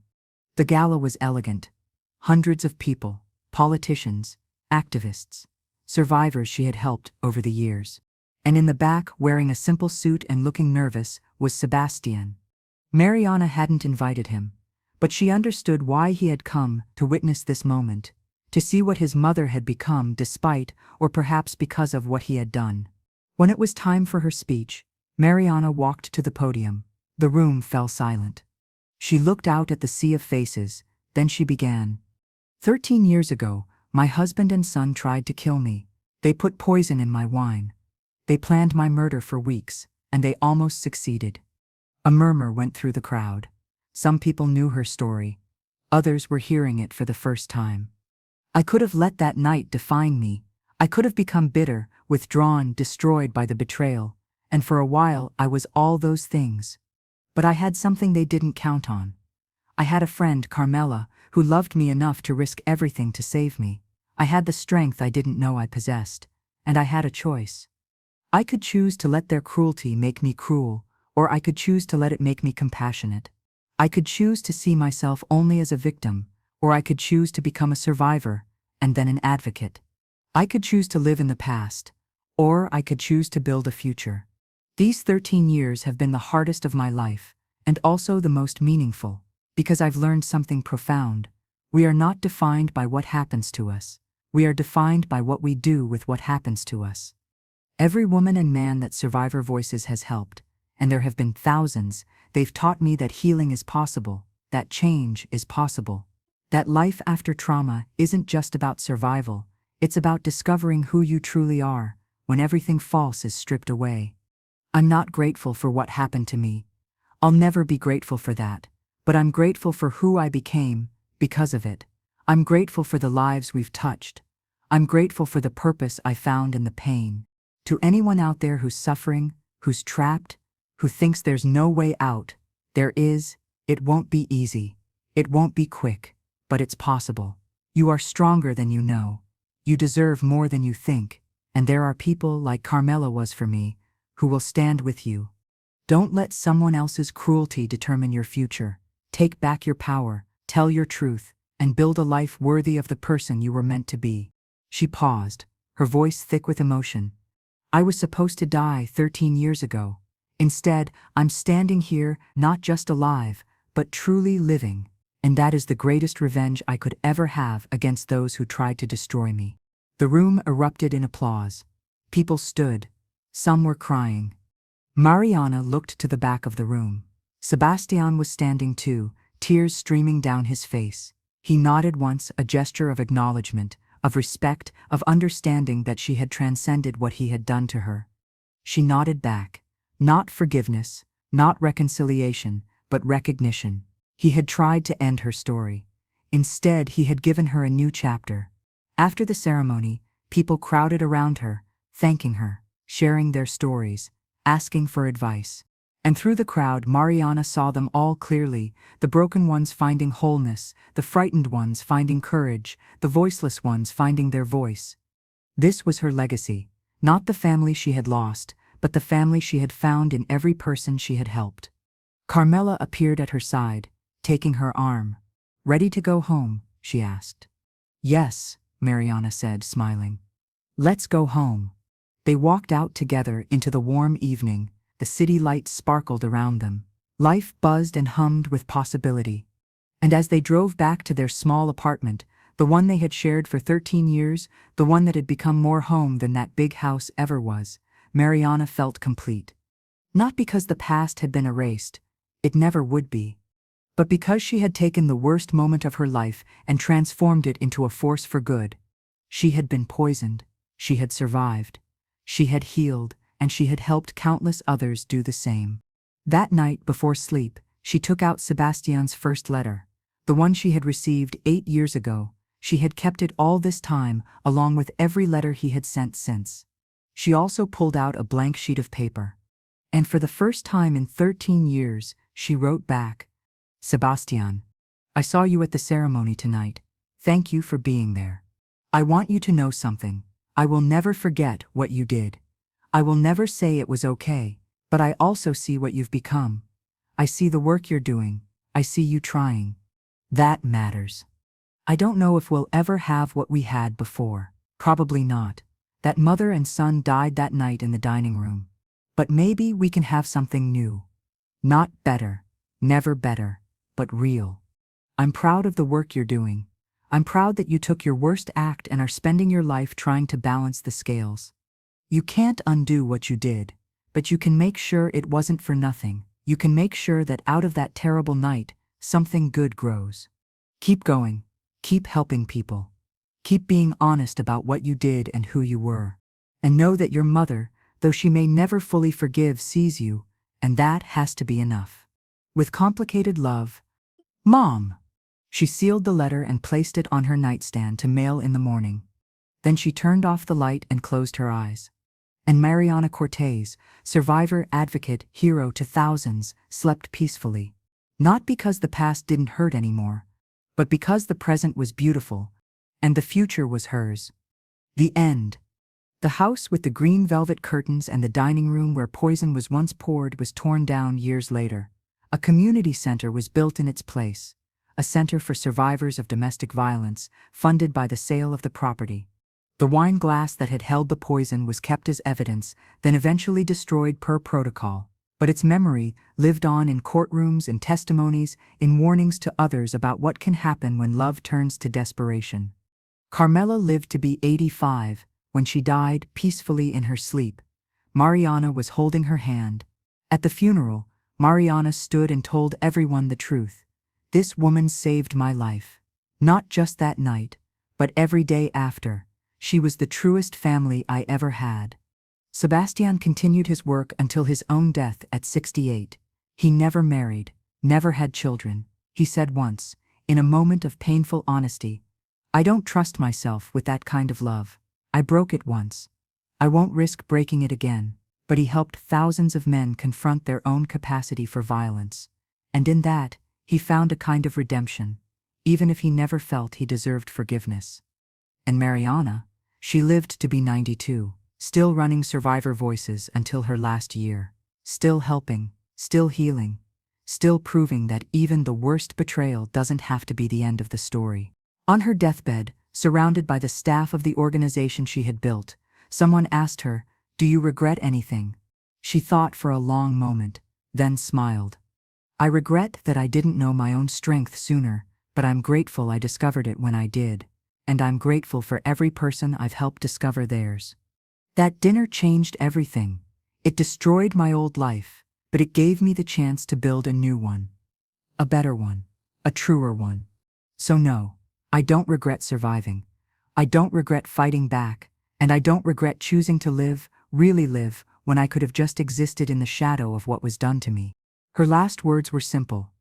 The gala was elegant. Hundreds of people, politicians, activists, survivors she had helped over the years. And in the back, wearing a simple suit and looking nervous, was Sebastian. Mariana hadn't invited him, but she understood why he had come to witness this moment, to see what his mother had become despite, or perhaps because of what he had done. When it was time for her speech, Mariana walked to the podium. The room fell silent. She looked out at the sea of faces, then she began. 13 years ago, my husband and son tried to kill me. They put poison in my wine. They planned my murder for weeks, and they almost succeeded." A murmur went through the crowd. Some people knew her story. Others were hearing it for the first time. "I could have let that night define me. I could have become bitter, withdrawn, destroyed by the betrayal, and for a while I was all those things. But I had something they didn't count on. I had a friend, Carmela, who loved me enough to risk everything to save me. I had the strength I didn't know I possessed, and I had a choice. I could choose to let their cruelty make me cruel, or I could choose to let it make me compassionate. I could choose to see myself only as a victim, or I could choose to become a survivor, and then an advocate. I could choose to live in the past, or I could choose to build a future. These 13 years have been the hardest of my life, and also the most meaningful, because I've learned something profound. We are not defined by what happens to us. We are defined by what we do with what happens to us. Every woman and man that Survivor Voices has helped, and there have been thousands, they've taught me that healing is possible, that change is possible, that life after trauma isn't just about survival, it's about discovering who you truly are when everything false is stripped away. I'm not grateful for what happened to me. I'll never be grateful for that, but I'm grateful for who I became because of it. I'm grateful for the lives we've touched. I'm grateful for the purpose I found in the pain. To anyone out there who's suffering, who's trapped, who thinks there's no way out, there is. It won't be easy. It won't be quick, but it's possible. You are stronger than you know. You deserve more than you think, and there are people like Carmela was for me, who will stand with you. Don't let someone else's cruelty determine your future. Take back your power, tell your truth, and build a life worthy of the person you were meant to be. She paused, her voice thick with emotion. I was supposed to die 13 years ago. Instead, I'm standing here, not just alive, but truly living, and that is the greatest revenge I could ever have against those who tried to destroy me. The room erupted in applause. People stood. Some were crying. Mariana looked to the back of the room. Sebastian was standing too, tears streaming down his face. He nodded once, a gesture of acknowledgement, of respect, of understanding that she had transcended what he had done to her. She nodded back. Not forgiveness, not reconciliation, but recognition. He had tried to end her story. Instead, he had given her a new chapter. After the ceremony, people crowded around her, thanking her, sharing their stories, asking for advice. And through the crowd, Mariana saw them all clearly, the broken ones finding wholeness, the frightened ones finding courage, the voiceless ones finding their voice. This was her legacy, not the family she had lost, but the family she had found in every person she had helped. Carmela appeared at her side, taking her arm. Ready to go home? She asked. Yes, Mariana said, smiling. Let's go home. They walked out together into the warm evening. The city lights sparkled around them. Life buzzed and hummed with possibility. And as they drove back to their small apartment, the one they had shared for 13 years, the one that had become more home than that big house ever was, Mariana felt complete. Not because the past had been erased, it never would be, but because she had taken the worst moment of her life and transformed it into a force for good. She had been poisoned, she had survived, she had healed, and she had helped countless others do the same. That night before sleep, she took out Sebastian's first letter, the one she had received 8 years ago. She had kept it all this time, along with every letter he had sent since. She also pulled out a blank sheet of paper. And for the first time in 13 years, she wrote back, Sebastian, I saw you at the ceremony tonight. Thank you for being there. I want you to know something. I will never forget what you did. I will never say it was okay, but I also see what you've become. I see the work you're doing. I see you trying. That matters. I don't know if we'll ever have what we had before. Probably not. That mother and son died that night in the dining room. But maybe we can have something new. Not better, never better, but real. I'm proud of the work you're doing. I'm proud that you took your worst act and are spending your life trying to balance the scales. You can't undo what you did, but you can make sure it wasn't for nothing. You can make sure that out of that terrible night, something good grows. Keep going. Keep helping people. Keep being honest about what you did and who you were. And know that your mother, though she may never fully forgive, sees you, and that has to be enough. With complicated love, Mom. She sealed the letter and placed it on her nightstand to mail in the morning. Then she turned off the light and closed her eyes. And Mariana Cortez, survivor, advocate, hero to thousands, slept peacefully. Not because the past didn't hurt anymore, but because the present was beautiful, and the future was hers. The end. The house with the green velvet curtains and the dining room where poison was once poured was torn down years later. A community center was built in its place, a center for survivors of domestic violence, funded by the sale of the property. The wine glass that had held the poison was kept as evidence, then eventually destroyed per protocol. But its memory lived on in courtrooms, in testimonies, in warnings to others about what can happen when love turns to desperation. Carmela lived to be 85. When she died peacefully in her sleep, Mariana was holding her hand. At the funeral, Mariana stood and told everyone the truth. This woman saved my life. Not just that night, but every day after. She was the truest family I ever had. Sebastian continued his work until his own death at 68. He never married, never had children. He said once, in a moment of painful honesty, "I don't trust myself with that kind of love. I broke it once. I won't risk breaking it again." But he helped thousands of men confront their own capacity for violence. And in that, he found a kind of redemption, even if he never felt he deserved forgiveness. And Mariana, she lived to be 92, still running Survivor Voices until her last year, still helping, still healing, still proving that even the worst betrayal doesn't have to be the end of the story. On her deathbed, surrounded by the staff of the organization she had built, someone asked her, "Do you regret anything?" She thought for a long moment, then smiled. "I regret that I didn't know my own strength sooner, but I'm grateful I discovered it when I did, and I'm grateful for every person I've helped discover theirs." That dinner changed everything. It destroyed my old life, but it gave me the chance to build a new one. A better one. A truer one. So no, I don't regret surviving. I don't regret fighting back, and I don't regret choosing to live, really live, when I could have just existed in the shadow of what was done to me. Her last words were simple.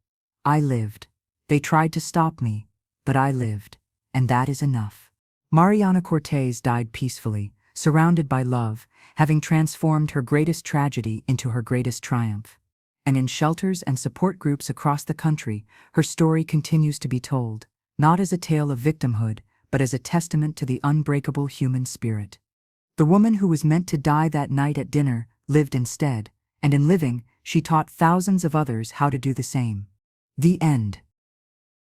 I lived. They tried to stop me, but I lived, and that is enough. Mariana Cortez died peacefully, surrounded by love, having transformed her greatest tragedy into her greatest triumph. And in shelters and support groups across the country, her story continues to be told, not as a tale of victimhood, but as a testament to the unbreakable human spirit. The woman who was meant to die that night at dinner lived instead, and in living, she taught thousands of others how to do the same. The end.